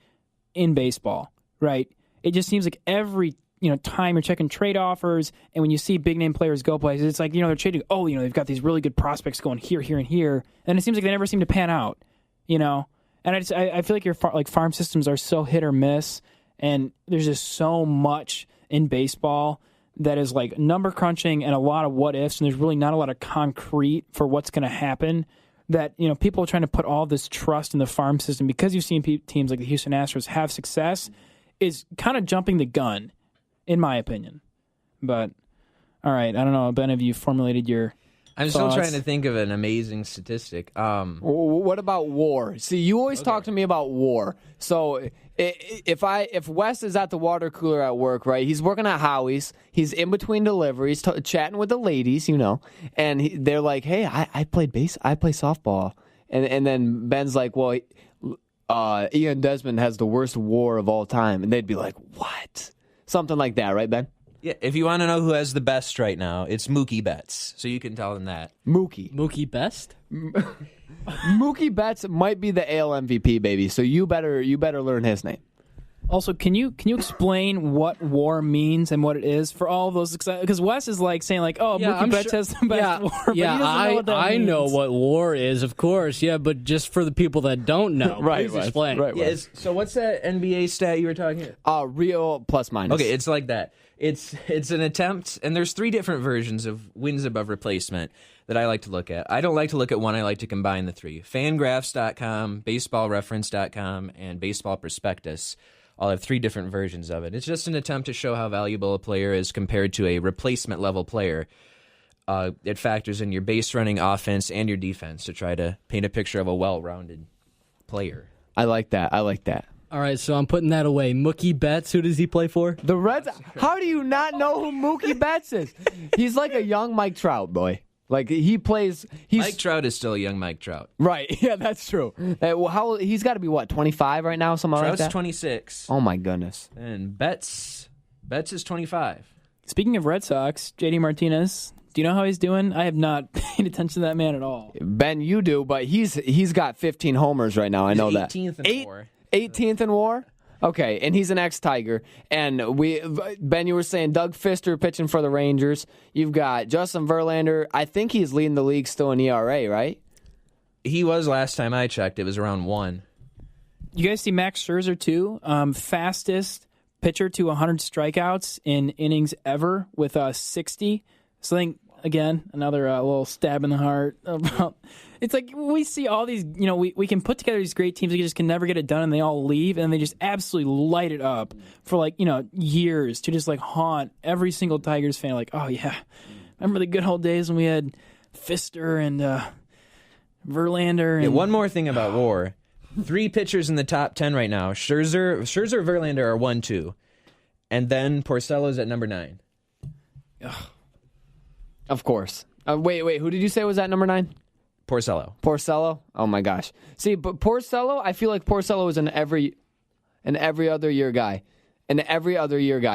in baseball, right? it just seems like every time you're checking trade offers, and when you see big name players go places, it's like they're trading. Oh, they've got these really good prospects going here, here, and here, and it seems like they never seem to pan out. And I feel like your farm systems are so hit or miss, and there's just so much in baseball that is like number crunching and a lot of what ifs, and there's really not a lot of concrete for what's going to happen. That people are trying to put all this trust in the farm system because you've seen teams like the Houston Astros have success is kind of jumping the gun, in my opinion. But all right, I don't know. Ben, have you formulated your? I'm still trying to think of an amazing statistic. What about WAR? See, you always talk to me about WAR. So if Wes is at the water cooler at work, right? He's working at Howie's. He's in between deliveries, chatting with the ladies, and they're like, "Hey, I play softball," and then Ben's like, "Well, Ian Desmond has the worst WAR of all time," and they'd be like, "What?" Something like that, right, Ben? Yeah, if you want to know who has the best right now, it's Mookie Betts. So you can tell them that. Mookie Best? Mookie Betts might be the AL MVP, baby. So you better learn his name. Also, can you explain what WAR means and what it is for all of those? Because Wes is saying Mookie Betts has the best WAR. But he doesn't know what that I means. know what WAR is, of course. Yeah, but just for the people that don't know, right? Please explain. Right. Yes. So what's that NBA stat you were talking about? Real plus minus. Okay, it's like that. It's an attempt, and there's 3 different versions of wins above replacement that I like to look at. I don't like to look at one. I like to combine the 3. Fangraphs.com, BaseballReference.com, and Baseball Prospectus all have 3 different versions of it. It's just an attempt to show how valuable a player is compared to a replacement level player. It factors in your base running, offense, and your defense to try to paint a picture of a well-rounded player. I like that. All right, so I'm putting that away. Mookie Betts, who does he play for? The Reds. How do you not know who Mookie Betts is? He's like a young Mike Trout, boy. Like he plays. Mike Trout is still a young Mike Trout. Right. Yeah, that's true. He's got to be 25 right now, something Trout's like that. 26. Oh my goodness. And Betts is 25. Speaking of Red Sox, JD Martinez. Do you know how he's doing? I have not paid attention to that man at all. Ben, you do, but he's got 15 homers right now. I know that. 18th in WAR. 18th in WAR? Okay, and he's an ex-Tiger. And Ben, you were saying Doug Fister pitching for the Rangers. You've got Justin Verlander. I think he's leading the league still in ERA, right? He was last time I checked. It was around 1. You guys see Max Scherzer, too? Fastest pitcher to 100 strikeouts in innings ever with 60. So I think, again, another little stab in the heart about... It's like we see all these, we can put together these great teams. We just can never get it done, and they all leave, and they just absolutely light it up for years to just haunt every single Tigers fan. Like, oh yeah, remember the good old days when we had Fister and Verlander. And one more thing about WAR: 3 pitchers in the top 10 right now. Scherzer, Verlander are 1-2, and then Porcello's at number 9. Ugh. Of course. Wait, who did you say was at number 9? Porcello? Oh my gosh. See, but Porcello, I feel like Porcello is an every other year guy.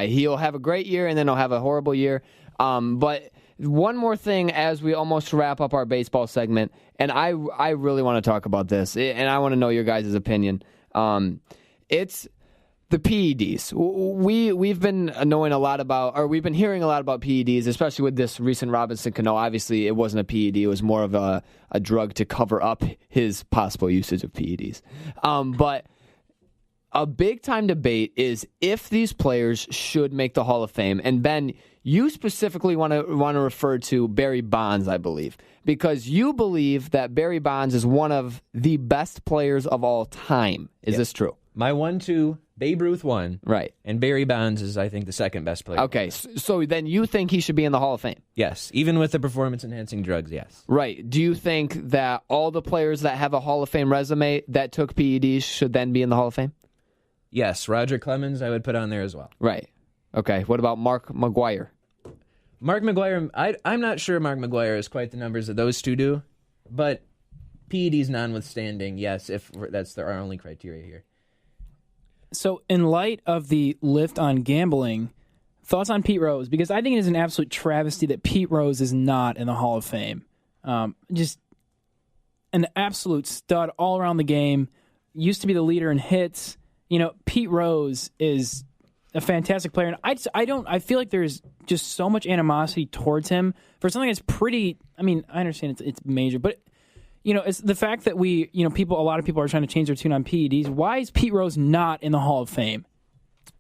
He'll have a great year and then he'll have a horrible year. But one more thing as we almost wrap up our baseball segment, and I really want to talk about this, and I want to know your guys' opinion. It's the PEDs. We've been hearing a lot about PEDs, especially with this recent Robinson Cano. Obviously, it wasn't a PED; it was more of a drug to cover up his possible usage of PEDs. But a big time debate is if these players should make the Hall of Fame. And Ben, you specifically want to refer to Barry Bonds, I believe, because you believe that Barry Bonds is one of the best players of all time. Is this true? My 1-2, Babe Ruth 1. Right. And Barry Bonds is, I think, the second best player. Okay, so then you think he should be in the Hall of Fame? Yes. Even with the performance-enhancing drugs, yes. Right. Do you think that all the players that have a Hall of Fame resume that took PEDs should then be in the Hall of Fame? Yes. Roger Clemens, I would put on there as well. Right. Okay. What about Mark McGwire? Mark McGwire, I'm not sure Mark McGwire has quite the numbers that those two do, but PEDs notwithstanding, yes, if that's our only criteria here. So, in light of the lift on gambling, thoughts on Pete Rose? Because I think it is an absolute travesty that Pete Rose is not in the Hall of Fame. Just an absolute stud all around the game. Used to be the leader in hits. Pete Rose is a fantastic player, and I feel like there's just so much animosity towards him for something that's pretty. I mean, I understand it's major, but it's the fact that a lot of people are trying to change their tune on PEDs. Why is Pete Rose not in the Hall of Fame?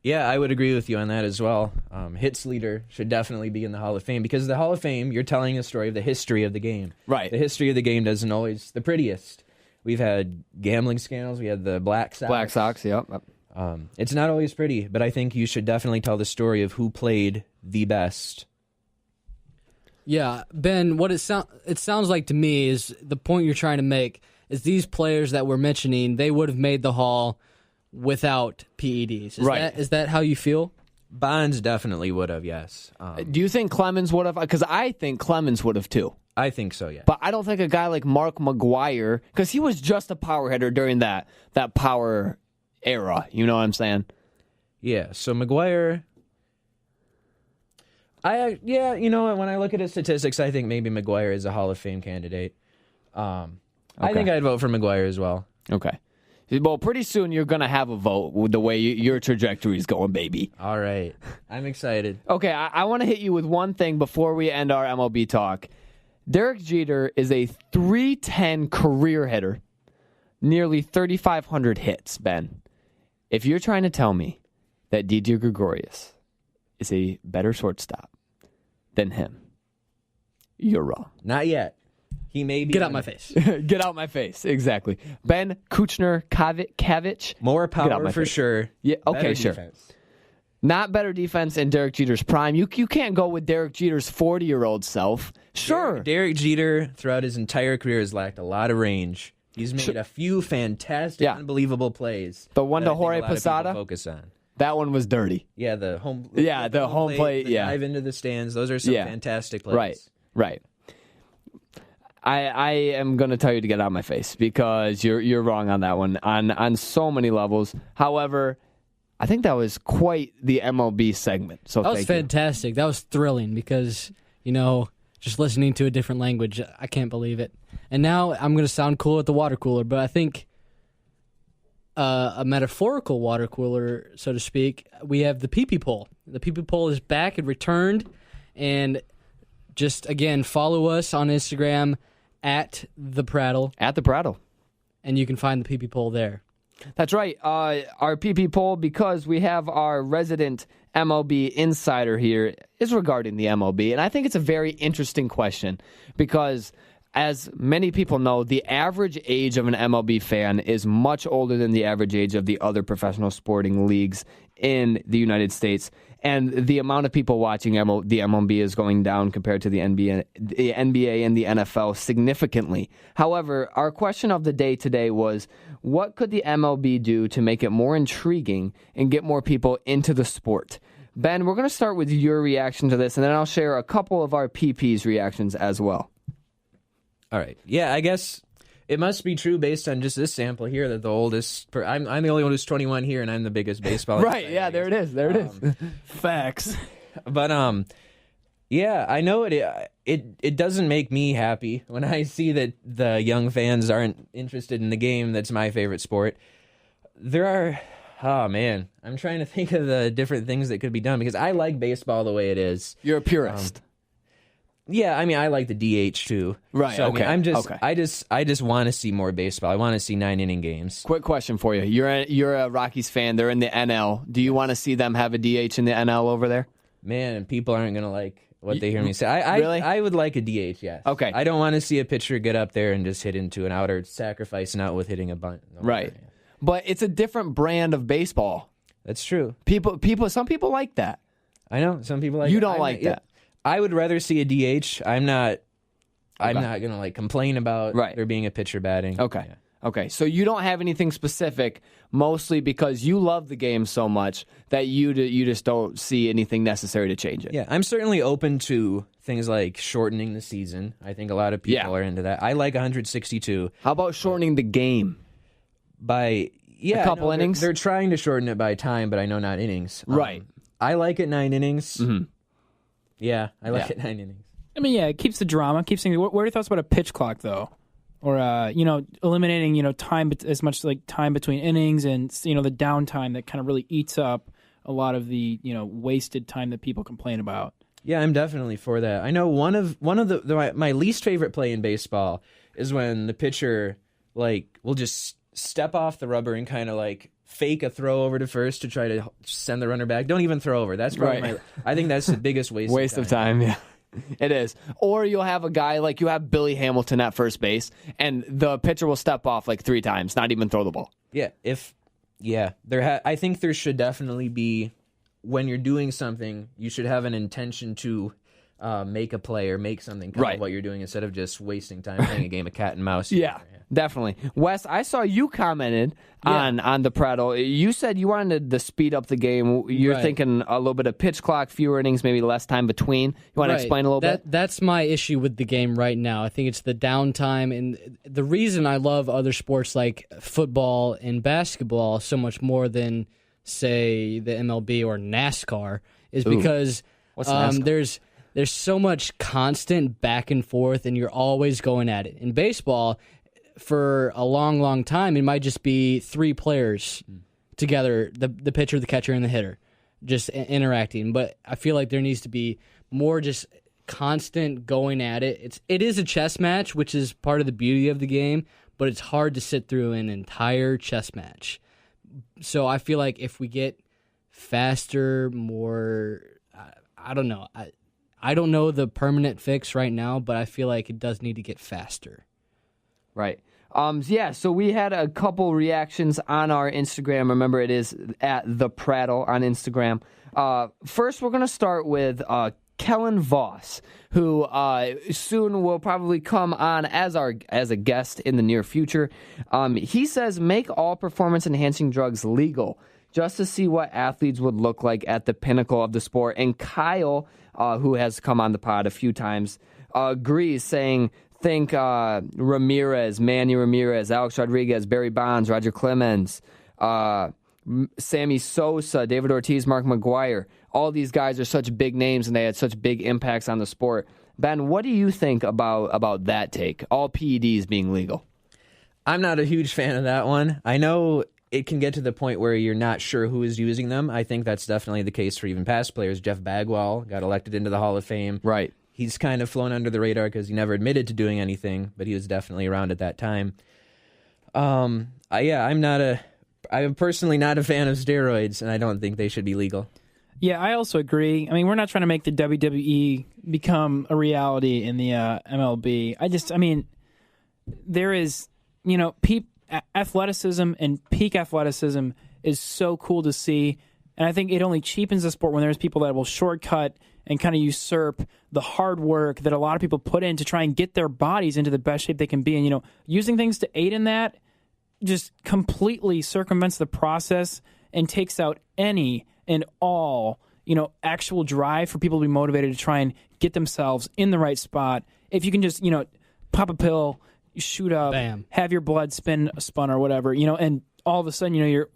Yeah, I would agree with you on that as well. Hits leader should definitely be in the Hall of Fame because the Hall of Fame, you're telling a story of the history of the game. Right. The history of the game doesn't always the prettiest. We've had gambling scandals. We had the Black Sox. Black Sox, yep. It's not always pretty, but I think you should definitely tell the story of who played the best. Yeah, Ben, what it sounds like to me is the point you're trying to make is these players that we're mentioning, they would have made the Hall without PEDs. Is that how you feel? Bonds definitely would have, yes. Do you think Clemens would have? Because I think Clemens would have too. I think so, yeah. But I don't think a guy like Mark McGwire, because he was just a power hitter during that power era. You know what I'm saying? Yeah, so McGwire... you know what? When I look at his statistics, I think maybe McGwire is a Hall of Fame candidate. I think I'd vote for McGwire as well. Okay. Well, pretty soon you're going to have a vote with the way your trajectory is going, baby. All right. I'm excited. Okay, I want to hit you with one thing before we end our MLB talk. Derek Jeter is a .310 career hitter, nearly 3,500 hits, Ben. If you're trying to tell me that DJ Gregorius is a better shortstop than him, you're wrong. Not yet. He may be. Get out my face. Get out my face. Exactly. Ben Kouchnerkavich. More power for sure. Yeah. Okay. Better sure. defense. Not better defense in Derek Jeter's prime. You can't go with Derek Jeter's 40-year-old self. Sure. Derek Jeter throughout his entire career has lacked a lot of range. He's made a few fantastic, unbelievable plays. The one to Jorge Posada. Focus on. That one was dirty. Yeah, the home. Yeah, the home plate. The dive into the stands. Those are some fantastic plays. Right. I am going to tell you to get out of my face because you're wrong on that one on so many levels. However, I think that was quite the MLB segment. So that was fantastic. That was thrilling because, just listening to a different language, I can't believe it. And now I'm going to sound cool at the water cooler, but I think a metaphorical water cooler, so to speak, we have the PP poll. The PP poll is back and returned, and just, again, follow us on Instagram at the Prattle. At the Prattle. And you can find the PP poll there. That's right. Our PP poll, because we have our resident MLB Insider here, is regarding the MLB. And I think it's a very interesting question because, as many people know, the average age of an MLB fan is much older than the average age of the other professional sporting leagues in the United States. And the amount of people watching the MLB is going down compared to the NBA and the NFL significantly. However, our question of the day today was, what could the MLB do to make it more intriguing and get more people into the sport? Ben, we're going to start with your reaction to this, and then I'll share a couple of our PP's reactions as well. All right. Yeah, I guess it must be true based on just this sample here that the oldest... I'm the only one who's 21 here, and I'm the biggest baseball... Right, yeah, there it is. There it is. Facts. But, yeah, I know it doesn't make me happy when I see that the young fans aren't interested in the game that's my favorite sport. There are... Oh, man. I'm trying to think of the different things that could be done because I like baseball the way it is. You're a purist. Yeah, I mean, I like the DH too. Right. So, okay. I mean, I just want to see more baseball. I want to see 9-inning games. Quick question for you: You're a Rockies fan. They're in the NL. Do you want to see them have a DH in the NL over there? Man, and people aren't gonna like what they hear me say. Really? I would like a DH. Yes. Okay. I don't want to see a pitcher get up there and just hit into an out or sacrificing out with hitting a bunt. No, right. Yeah. But it's a different brand of baseball. That's true. Some people like that. I know. Some people like. You don't like that. I would rather see a DH. I'm not gonna like complain about there being a pitcher batting. Okay. Yeah. Okay. So you don't have anything specific, mostly because you love the game so much that you just don't see anything necessary to change it. Yeah, I'm certainly open to things like shortening the season. I think a lot of people are into that. I like 162. How about shortening the game by a couple innings? They're trying to shorten it by time, but I know not innings. Right. I like it 9 innings. Mm-hmm. Yeah, I like it 9 innings. I mean, yeah, it keeps the drama, keeps things. What are your thoughts about a pitch clock, though? Or, eliminating, time as much like time between innings and, the downtime that kind of really eats up a lot of the wasted time that people complain about. Yeah, I'm definitely for that. I know one of my least favorite play in baseball is when the pitcher will just step off the rubber and kind of fake a throw over to first to try to send the runner back. Don't even throw over. That's probably I think that's the biggest waste of time. Yeah. It is. Or you'll have a guy you have Billy Hamilton at first base, and the pitcher will step off 3 times, not even throw the ball. Yeah. I think there should definitely be, when you're doing something, you should have an intention to make a play or make something come of what you're doing instead of just wasting time playing a game of cat and mouse. Yeah. Definitely. Wes, I saw you commented on the Prattle. You said you wanted to speed up the game. You're thinking a little bit of pitch clock, fewer innings, maybe less time between. You want to explain a little bit? That's my issue with the game right now. I think it's the downtime. And the reason I love other sports like football and basketball so much more than, say, the MLB or NASCAR is because there's so much constant back and forth, and you're always going at it. In baseball, for a long, long time, it might just be 3 players together, the pitcher, the catcher, and the hitter, just interacting. But I feel like there needs to be more just constant going at it. It is a chess match, which is part of the beauty of the game, but it's hard to sit through an entire chess match. So I feel like if we get faster, more, I don't know. I don't know the permanent fix right now, but I feel like it does need to get faster. Right. So we had a couple reactions on our Instagram. Remember, it is at The Prattle on Instagram. First, we're going to start with Kellen Voss, who soon will probably come on as a guest in the near future. He says, make all performance-enhancing drugs legal just to see what athletes would look like at the pinnacle of the sport. And Kyle, who has come on the pod a few times, agrees, saying, think Ramirez, Manny Ramirez, Alex Rodriguez, Barry Bonds, Roger Clemens, Sammy Sosa, David Ortiz, Mark McGwire. All these guys are such big names, and they had such big impacts on the sport. Ben, what do you think about that take? All PEDs being legal. I'm not a huge fan of that one. I know it can get to the point where you're not sure who is using them. I think that's definitely the case for even past players. Jeff Bagwell got elected into the Hall of Fame. Right. He's kind of flown under the radar because he never admitted to doing anything, but he was definitely around at that time. I'm personally not a fan of steroids, and I don't think they should be legal. Yeah, I also agree. I mean, we're not trying to make the WWE become a reality in the MLB. There is, athleticism and peak athleticism is so cool to see, and I think it only cheapens the sport when there's people that will shortcut and kind of usurp the hard work that a lot of people put in to try and get their bodies into the best shape they can be. And, using things to aid in that just completely circumvents the process and takes out any and all, actual drive for people to be motivated to try and get themselves in the right spot. If you can just, pop a pill, shoot up, bam, have your blood spun or whatever, and all of a sudden, your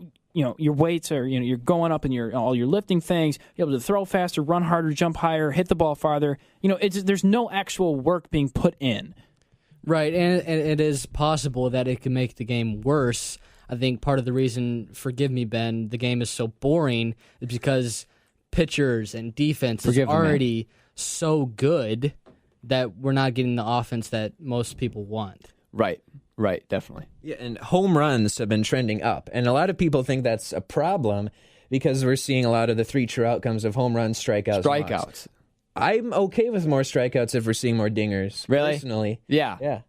weights are, you're going up and all your lifting things, you're able to throw faster, run harder, jump higher, hit the ball farther. There's no actual work being put in. Right, and it is possible that it can make the game worse. I think part of the reason, forgive me, Ben, the game is so boring is because pitchers and defense is already so good that we're not getting the offense that most people want. Right, definitely. Yeah, and home runs have been trending up, and a lot of people think that's a problem because we're seeing a lot of the 3 true outcomes of home runs, strikeouts. I'm okay with more strikeouts if we're seeing more dingers. Really? Personally. Yeah.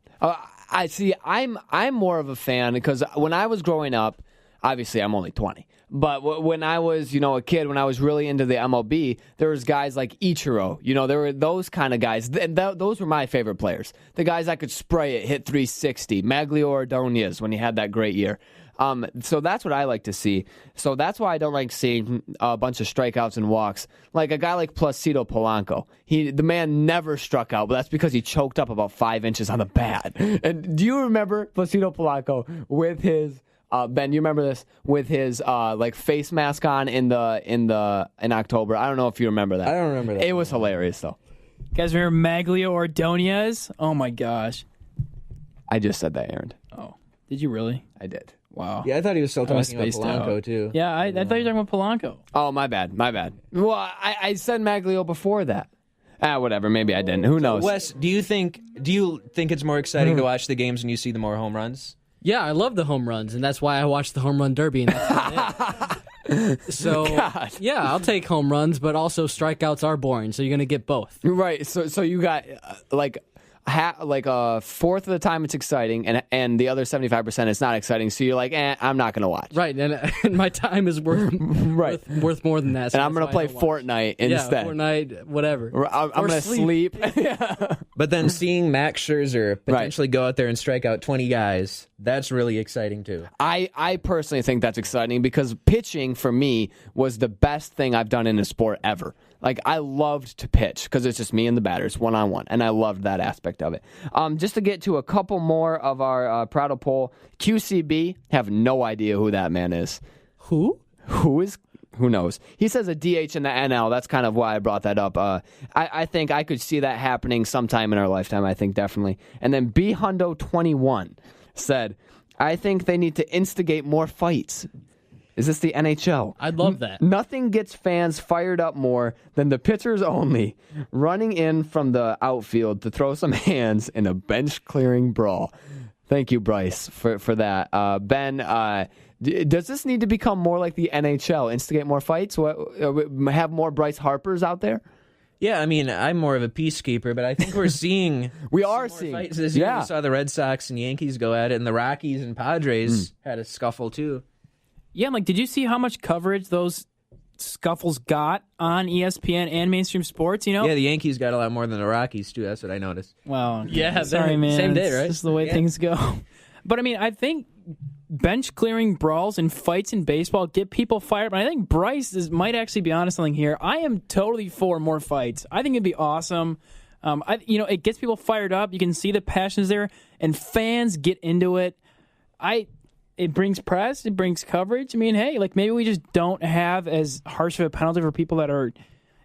I see. I'm more of a fan because when I was growing up, obviously I'm only 20, but when I was a kid, when I was really into the MLB, there was guys like Ichiro. There were those kind of guys, and those were my favorite players. The guys that could spray it, hit 360. Maglio Ordonez when he had that great year. So that's what I like to see. So that's why I don't like seeing a bunch of strikeouts and walks. Like a guy like Placido Polanco. The man never struck out, but that's because he choked up about 5 inches on the bat. And do you remember Placido Polanco with his Ben, you remember this with his face mask on in October? I don't know if you remember that. I don't remember that. It was hilarious though. You guys remember Maglio Ordonez? Oh my gosh. I just said that, Aaron. Oh, did you really? I did. Wow. Yeah, I thought he was still talking about Polanco, too. Yeah, I thought you were talking about Polanco. Oh, my bad. Well, I said Maglio before that. Whatever. Maybe I didn't. Who knows? Wes, do you think it's more exciting to watch the games when you see the more home runs? Yeah, I love the home runs, and that's why I watch the home run derby. And that's about it. So, yeah, I'll take home runs, but also strikeouts are boring, so you're going to get both. Right. So you got like a fourth of the time it's exciting, and the other 75% it's not exciting. So you're like, I'm not gonna watch. Right, and my time is worth worth more than that. So and I'm gonna play Fortnite instead. Yeah, Fortnite, whatever. I'm gonna sleep. But then seeing Max Scherzer potentially go out there and strike out 20 guys, that's really exciting too. I personally think that's exciting because pitching for me was the best thing I've done in a sport ever. Like, I loved to pitch because it's just me and the batters, one-on-one, and I loved that aspect of it. Just to get to a couple more of our Prattle poll, QCB, have no idea who that man is. Who? Who knows? He says a DH in the NL. That's kind of why I brought that up. I think I could see that happening sometime in our lifetime, I think, definitely. And then B-Hundo21 said, I think they need to instigate more fights. Is this the NHL? I'd love that. Nothing gets fans fired up more than the pitchers only running in from the outfield to throw some hands in a bench-clearing brawl. Thank you, Bryce, for that. Ben, does this need to become more like the NHL? Instigate more fights? Have more Bryce Harpers out there? Yeah, I mean, I'm more of a peacekeeper, but I think we're seeing more fights this year. We saw the Red Sox and Yankees go at it, and the Rockies and Padres had a scuffle too. Yeah, did you see how much coverage those scuffles got on ESPN and mainstream sports? Yeah, the Yankees got a lot more than the Rockies too. That's what I noticed. Well, yeah, sorry, man. Same day, right? This is the way things go. But I mean, I think bench clearing brawls and fights in baseball get people fired. But I think Bryce might actually be onto something here. I am totally for more fights. I think it'd be awesome. It gets people fired up. You can see the passions there, and fans get into it. It brings press. It brings coverage. I mean, hey, maybe we just don't have as harsh of a penalty for people that are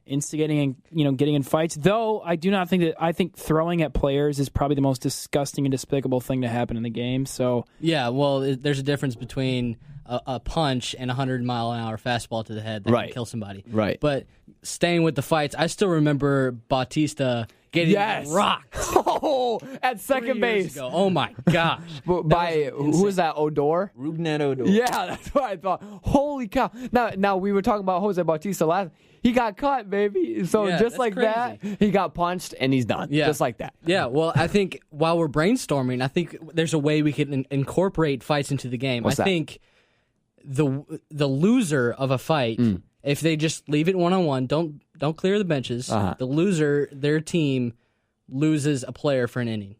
instigating and getting in fights. Though I do not think that. I think throwing at players is probably the most disgusting and despicable thing to happen in the game. So yeah, well, there's a difference between a punch and a 100-mile-an-hour fastball to the head that can kill somebody. Right. But staying with the fights, I still remember Bautista getting rocked. At second base. Ago. Oh my gosh. By who was that? Odor? Rougned Odor. Yeah, that's what I thought. Holy cow! Now we were talking about Jose Bautista last. He got cut, baby. So just like crazy. that, he got punched and he's done. Yeah. Just like that. Yeah. Well, I think while we're brainstorming, I think there's a way we can incorporate fights into the game. What's that? Think the loser of a fight. If they just leave it one-on-one, don't clear the benches. The loser, their team, loses a player for an inning.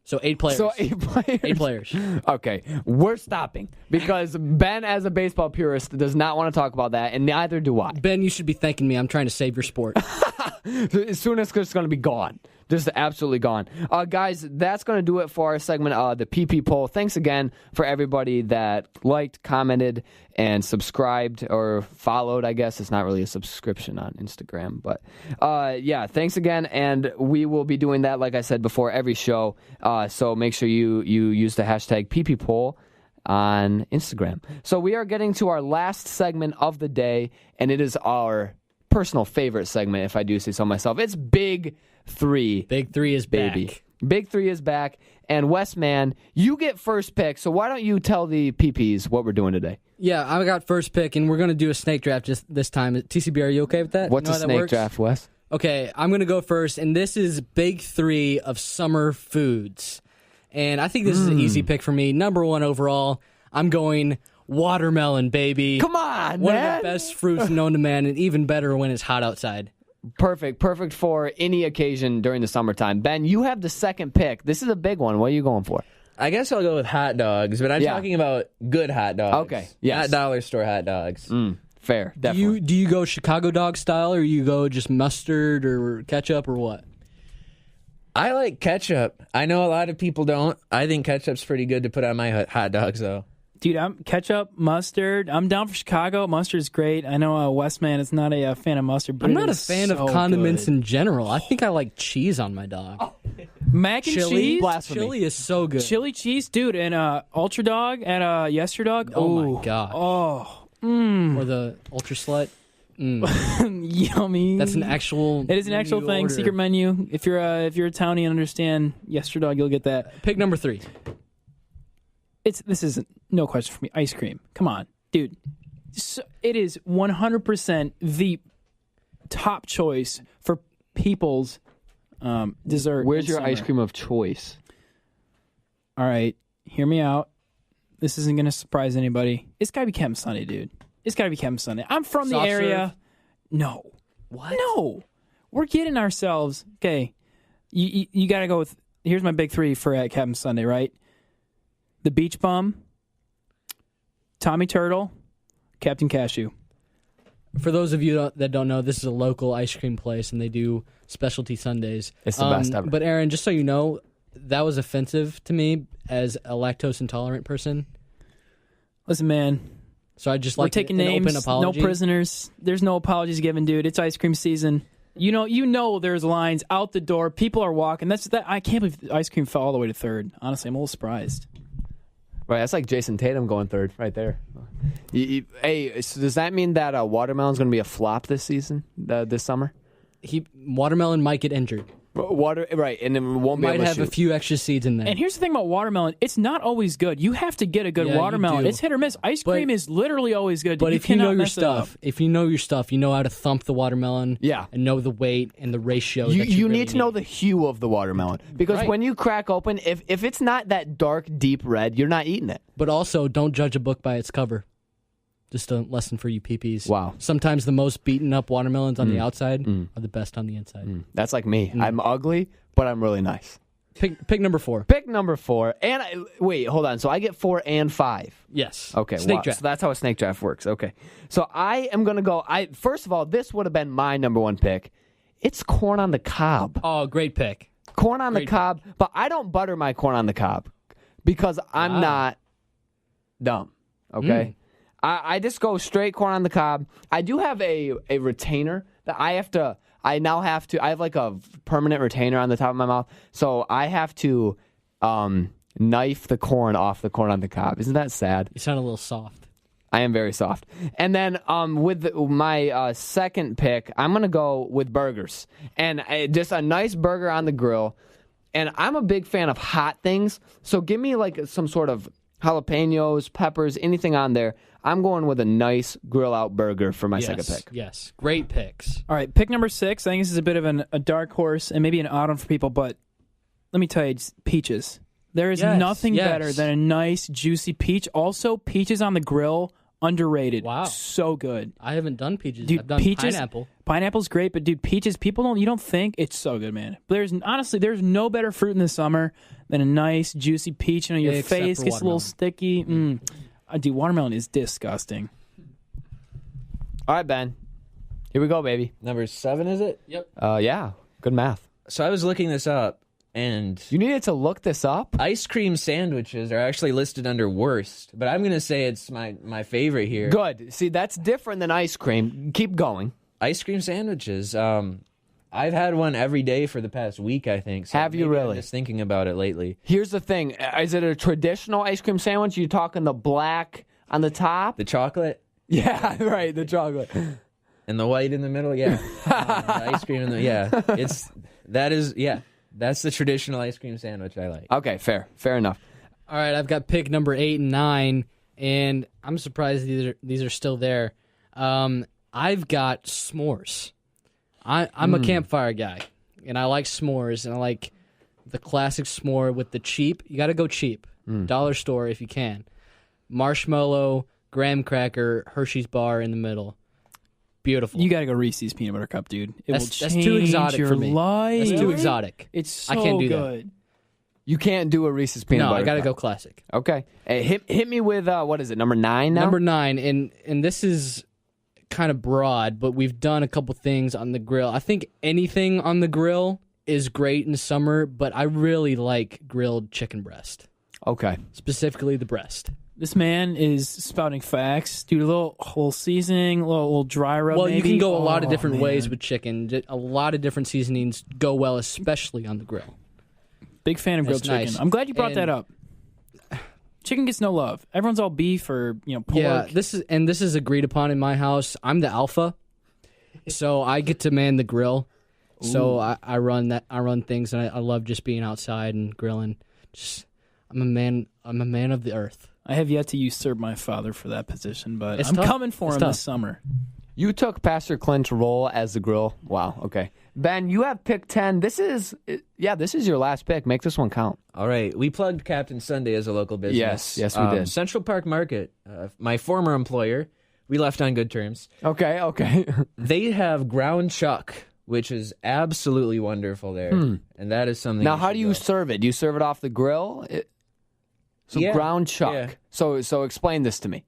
So 8 players. So 8 players. 8 players. Okay, we're stopping because Ben, as a baseball purist, does not want to talk about that, and neither do I. Ben, you should be thanking me. I'm trying to save your sport. As soon as it's going to be gone. Just absolutely gone. Guys, that's going to do it for our segment, the PP poll. Thanks again for everybody that liked, commented, and subscribed or followed, I guess. It's not really a subscription on Instagram. But, yeah, thanks again. And we will be doing that, like I said before, every show. So make sure you use the hashtag PP poll on Instagram. So we are getting to our last segment of the day, and it is our personal favorite segment, if I do say so myself. It's Big 3. Big 3 is baby. back. Big 3 is back. And Wes, man, you get first pick. So why don't you tell the PPs what we're doing today? Yeah, I got first pick, and we're going to do a snake draft just this time. TCB, are you okay with that? What's a snake draft, Wes? Okay, I'm going to go first, and this is Big 3 of summer foods. And I think this is an easy pick for me. Number 1 overall, I'm going watermelon, baby. Come on, One man. of the best fruits known to man, and even better when it's hot outside. Perfect for any occasion during the summertime. Ben, you have the second pick. This is a big one. What are you going for? I guess I'll go with hot dogs, but I'm talking about good hot dogs. Okay, yes. Not dollar store hot dogs. Fair, definitely. Do you go Chicago dog style, or you go just mustard or ketchup, or what? I like ketchup. I know a lot of people don't. I think ketchup's pretty good to put on my hot dogs, though. Dude, I'm ketchup, mustard. I'm down for Chicago. Mustard's great. I know Westman is not a fan of mustard, but I'm not a fan of condiments in general. I think I like cheese on my dog. Mac and cheese. Blasphemy. Chili is so good. Chili cheese, dude, and Ultra Dog at Yesterdog. Oh my gosh. Oh. Or the Ultra Slut. Yummy. That's an actual. It is an actual thing. order. Secret menu. If you're a townie and understand Yesterdog, you'll get that. Pick number 3. This isn't no question for me. Ice cream. Come on, dude. So, it is 100% the top choice for people's dessert. Where's in your summer. ice cream of choice? All right, hear me out. This isn't going to surprise anybody. It's got to be Captain Sunday, dude. It's got to be Captain Sunday. I'm from the Soft area. serve? No. What? No. We're getting ourselves. Okay, you got to go with. Here's my big 3 for Captain Sunday, right? The Beach Bum, Tommy Turtle, Captain Cashew. For those of you that don't know, this is a local ice cream place, and they do specialty Sundays. It's the best ever. But Aaron, just so you know, that was offensive to me as a lactose intolerant person. Listen, man. So I just We're like taking an names. open apology. No prisoners. There's no apologies given, dude. It's ice cream season. You know there's lines out the door. People are walking. I can't believe the ice cream fell all the way to 3rd. Honestly, I'm a little surprised. Right, that's like Jason Tatum going 3rd right there. Hey, so does that mean that watermelon's going to be a flop this season, this summer? Watermelon might get injured. Right, and then won't be Might able to have a shoot. few extra seeds in there. And here's the thing about watermelon. It's not always good. You have to get a good Yeah, you watermelon. do. It's hit or miss. Ice cream is literally always good. But if you know cannot your mess it up. stuff, you know how to thump the watermelon. Yeah. And know the weight and the ratio. You that you really need to know the hue of the watermelon. Because Right. when you crack open, if it's not that dark, deep red, you're not eating it. But also, don't judge a book by its cover. Just a lesson for you PPs. Wow. Sometimes the most beaten up watermelons on the outside are the best on the inside. That's like me. I'm ugly, but I'm really nice. Pick number 4. Pick number 4. And wait, hold on. So I get 4 and 5. Yes. Okay. Snake wow. draft. So that's how a snake draft works. Okay. So I am going to go. First of all, this would have been my number 1 pick. It's corn on the cob. Oh, great pick. Corn on the cob. But I don't butter my corn on the cob because I'm not dumb. Okay. I just go straight corn on the cob. I do have a retainer that I have like a permanent retainer on the top of my mouth. So I have to knife the corn off the corn on the cob. Isn't that sad? You sound a little soft. I am very soft. And then with my second pick, I'm going to go with burgers. And just a nice burger on the grill. And I'm a big fan of hot things. So give me like some sort of jalapenos, peppers, anything on there. I'm going with a nice grill-out burger for my second pick. Yes, great picks. All right, pick number 6. I think this is a bit of a dark horse and maybe an odd one for people, but let me tell you, it's peaches. There is nothing better than a nice, juicy peach. Also, peaches on the grill, underrated. Wow. So good. I haven't done peaches. Dude, I've done pineapple. Pineapple's great, but dude, peaches, you don't think it's so good, man. There's no better fruit in the summer than a nice, juicy peach. Your Except face for gets a little watermelon. sticky. Dude, watermelon is disgusting. All right, Ben. Here we go, baby. Number 7, is it? Yep. Yeah, good math. So I was looking this up, and You needed to look this up? ice cream sandwiches are actually listed under worst, but I'm going to say it's my favorite here. Good. See, that's different than ice cream. Keep going. Ice cream sandwiches. I've had one every day for the past week, I think. So Have you maybe really? I'm just thinking about it lately. Here's the thing. Is it a traditional ice cream sandwich? You talking the black on the top? The chocolate Yeah, right, the chocolate. and the white in the middle, yeah. The ice cream in the that's the traditional ice cream sandwich I like. Okay, fair enough. All right, I've got pick number 8 and 9, and I'm surprised these are still there. I've got s'mores. I'm a campfire guy, and I like s'mores, and I like the classic s'more with the cheap. You got to go cheap. Dollar store if you can. Marshmallow, graham cracker, Hershey's bar in the middle. Beautiful. You got to go Reese's Peanut Butter Cup, dude. That's It will too change exotic your for me. life. That's too exotic. It's so I can't do that. good. You can't do a Reese's peanut No, butter I got to cup. go classic. Okay. Hey, hit me with, what is it, number 9 now? Number 9, and this is kind of broad, but we've done a couple things on the grill. I think anything on the grill is great in summer, but I really like grilled chicken breast, Okay. specifically the breast. This man is spouting facts. Dude, a little seasoning, a little dry rub. Well, maybe. you can go a lot of Oh, different ways man. with chicken. A lot of different seasonings go well, especially on the grill. Big fan of grilled chicken. Nice. I'm glad you brought that up. Chicken gets no love. Everyone's all beef or pork. Yeah, this is agreed upon in my house. I'm the alpha, so I get to man the grill. Ooh. So I run that. I run things, and I love just being outside and grilling. I'm a man of the earth. I have yet to usurp my father for that position, but it's I'm tough. coming for him this summer. You took Pastor Clint's role as the grill. Wow. Okay. Ben, you have pick 10. This is your last pick. Make this one count. All right. We plugged Captain Sunday as a local business. Yes, we did. Central Park Market, my former employer, we left on good terms. Okay. They have ground chuck, which is absolutely wonderful there. And that is something. Now, how do you serve it? Do you serve it off the grill? Ground chuck. Yeah. So explain this to me.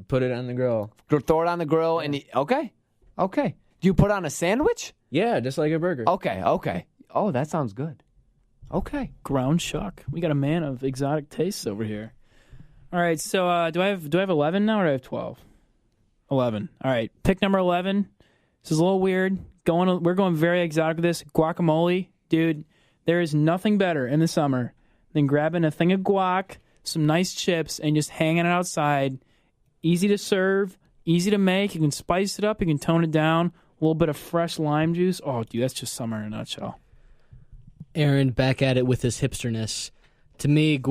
Put it on the grill. Throw it on the grill and okay. Do you put it on a sandwich? Yeah, just like a burger. Okay. Oh, that sounds good. Okay. Ground chuck. We got a man of exotic tastes over here. All right, so do I have 11 now or do I have 12? 11. All right, pick number 11. This is a little weird. We're going very exotic with this. Guacamole. Dude, there is nothing better in the summer than grabbing a thing of guac, some nice chips, and just hanging it outside. Easy to serve, easy to make. You can spice it up. You can tone it down. A little bit of fresh lime juice. Oh, dude, that's just summer in a nutshell. Aaron back at it with his hipsterness. To me,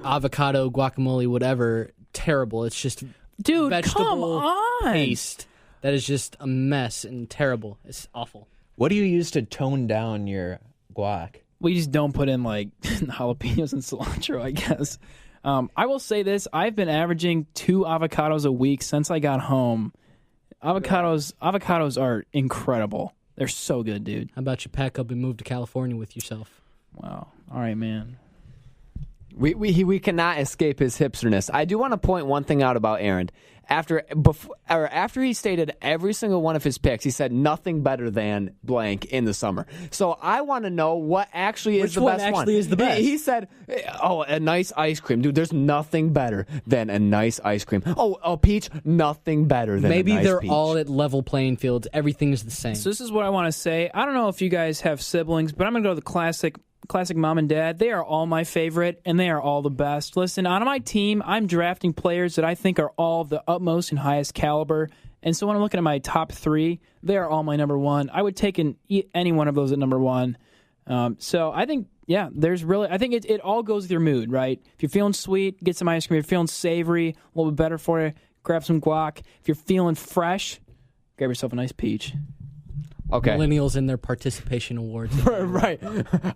avocado, guacamole, whatever, terrible. It's just vegetable paste that is just a mess and terrible. It's awful. What do you use to tone down your guac? We just don't put in like jalapenos and cilantro, I guess. I will say this. I've been averaging 2 avocados a week since I got home. Avocados are incredible. They're so good, dude. How about you pack up and move to California with yourself? Wow. All right, man. We cannot escape his hipsterness. I do want to point one thing out about Aaron. After he stated every single one of his picks, he said nothing better than blank in the summer. So I want to know what actually is the best one. Which one actually is the best? He said, a nice ice cream. Dude, there's nothing better than a nice ice cream. Oh, a peach, nothing better than a nice peach. Maybe they're all at level playing fields. Everything's the same. So this is what I want to say. I don't know if you guys have siblings, but I'm going to go to the classic mom and dad. They are all my favorite, and they are all the best. Listen, on my team, I'm drafting players that I think are all the utmost and highest caliber. And so when I'm looking at my top 3, they are all my number 1. I would take any one of those at number 1. So I think, I think it all goes with your mood, right? If you're feeling sweet, get some ice cream. If you're feeling savory, a little bit better for you, grab some guac. If you're feeling fresh, grab yourself a nice peach. Okay. Millennials in their participation awards. Right.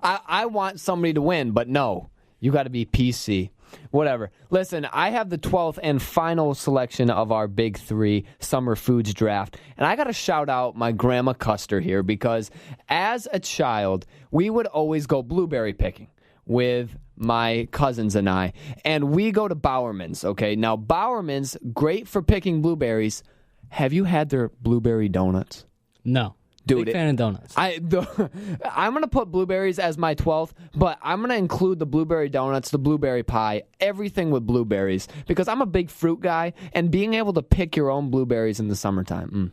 I want somebody to win, but no. You got to be PC. Whatever. Listen, I have the 12th and final selection of our Big 3 Summer Foods Draft. And I got to shout out my Grandma Custer here because as a child, we would always go blueberry picking with my cousins and I. And we go to Bowerman's, okay? Now, Bowerman's, great for picking blueberries. Have you had their blueberry donuts? No. Dude, big fan of donuts. I'm going to put blueberries as my 12th, but I'm going to include the blueberry donuts, the blueberry pie, everything with blueberries, because I'm a big fruit guy, and being able to pick your own blueberries in the summertime,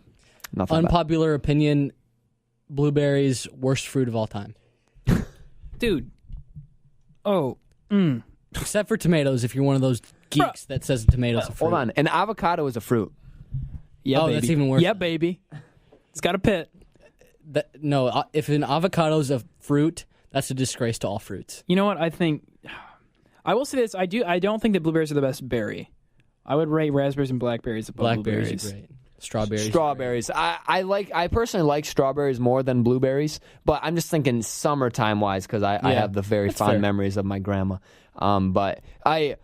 nothing Unpopular opinion, blueberries, worst fruit of all time. Dude. Except for tomatoes, if you're one of those geeks that says tomatoes are fruit. Hold on. An avocado is a fruit. Yeah, baby. That's even worse. Yeah, baby. It's got a pit. If an avocado is a fruit, that's a disgrace to all fruits. You know what? I will say this. I don't think that blueberries are the best berry. I would rate raspberries and blackberries above blueberries. Blackberries are great. Strawberries. Strawberries. I personally like strawberries more than blueberries, but I'm just thinking summertime wise because I have the very fond memories of my grandma. But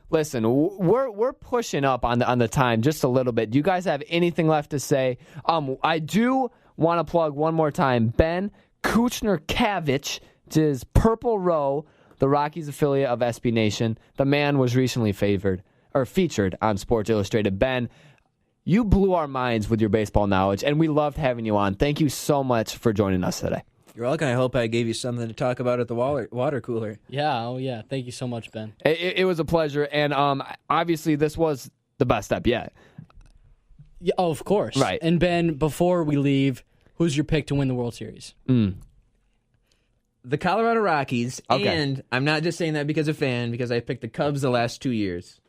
listen, we're pushing up on the time just a little bit. Do you guys have anything left to say? I do want to plug one more time. Ben Kouchnerkavich, which is Purple Row, the Rockies affiliate of SB Nation. The man was recently featured on Sports Illustrated. Ben, you blew our minds with your baseball knowledge, and we loved having you on. Thank you so much for joining us today. You're welcome. I hope I gave you something to talk about at the water cooler. Yeah. Thank you so much, Ben. It was a pleasure, and obviously this was the best step yet. Yeah, of course. Right. And Ben, before we leave, who's your pick to win the World Series? The the Colorado Rockies, Okay. and I'm not just saying that because of fan, because I picked the Cubs the last 2 years.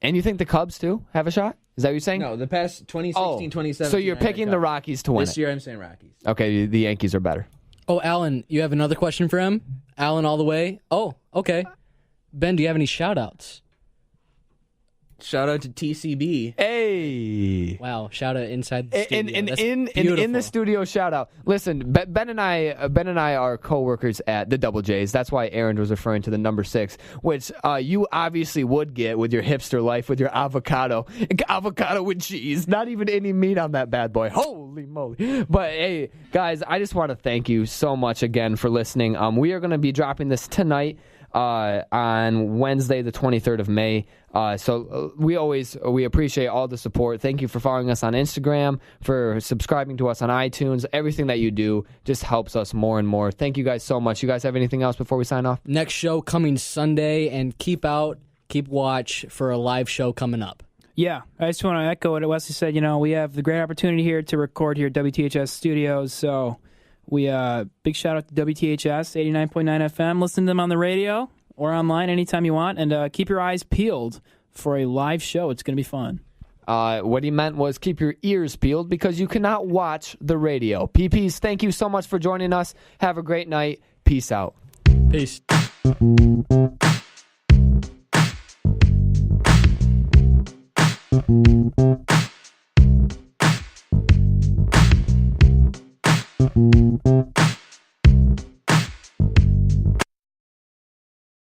And you think the Cubs, too, have a shot? Is that what you're saying? No, the past 2016, 2017. So you're picking the Rockies to win This it. year I'm saying Rockies. Okay, the Yankees are better. Oh, Alan, you have another question for him? Alan all the way? Oh, okay. Ben, do you have any shout-outs? Shout out to TCB. Hey. Wow, shout out inside the studio. That's in beautiful. the studio, shout out. Listen, Ben and I are co-workers at the Double J's. That's why Aaron was referring to the number 6, which you obviously would get with your hipster life with your avocado with cheese. Not even any meat on that bad boy. Holy moly! But hey, guys, I just want to thank you so much again for listening. We are going to be dropping this tonight. On Wednesday, the 23rd of May. So we appreciate all the support. Thank you for following us on Instagram, for subscribing to us on iTunes. Everything that you do just helps us more and more. Thank you guys so much. You guys have anything else before we sign off? Next show coming Sunday, and keep watch for a live show coming up. Yeah, I just want to echo what Wesley said. We have the great opportunity here to record here at WTHS Studios, so we big shout out to WTHS 89.9 FM. Listen to them on the radio or online anytime you want, and keep your eyes peeled for a live show. It's going to be fun. What he meant was keep your ears peeled because you cannot watch the radio. PPs, thank you so much for joining us. Have a great night. Peace out. Peace.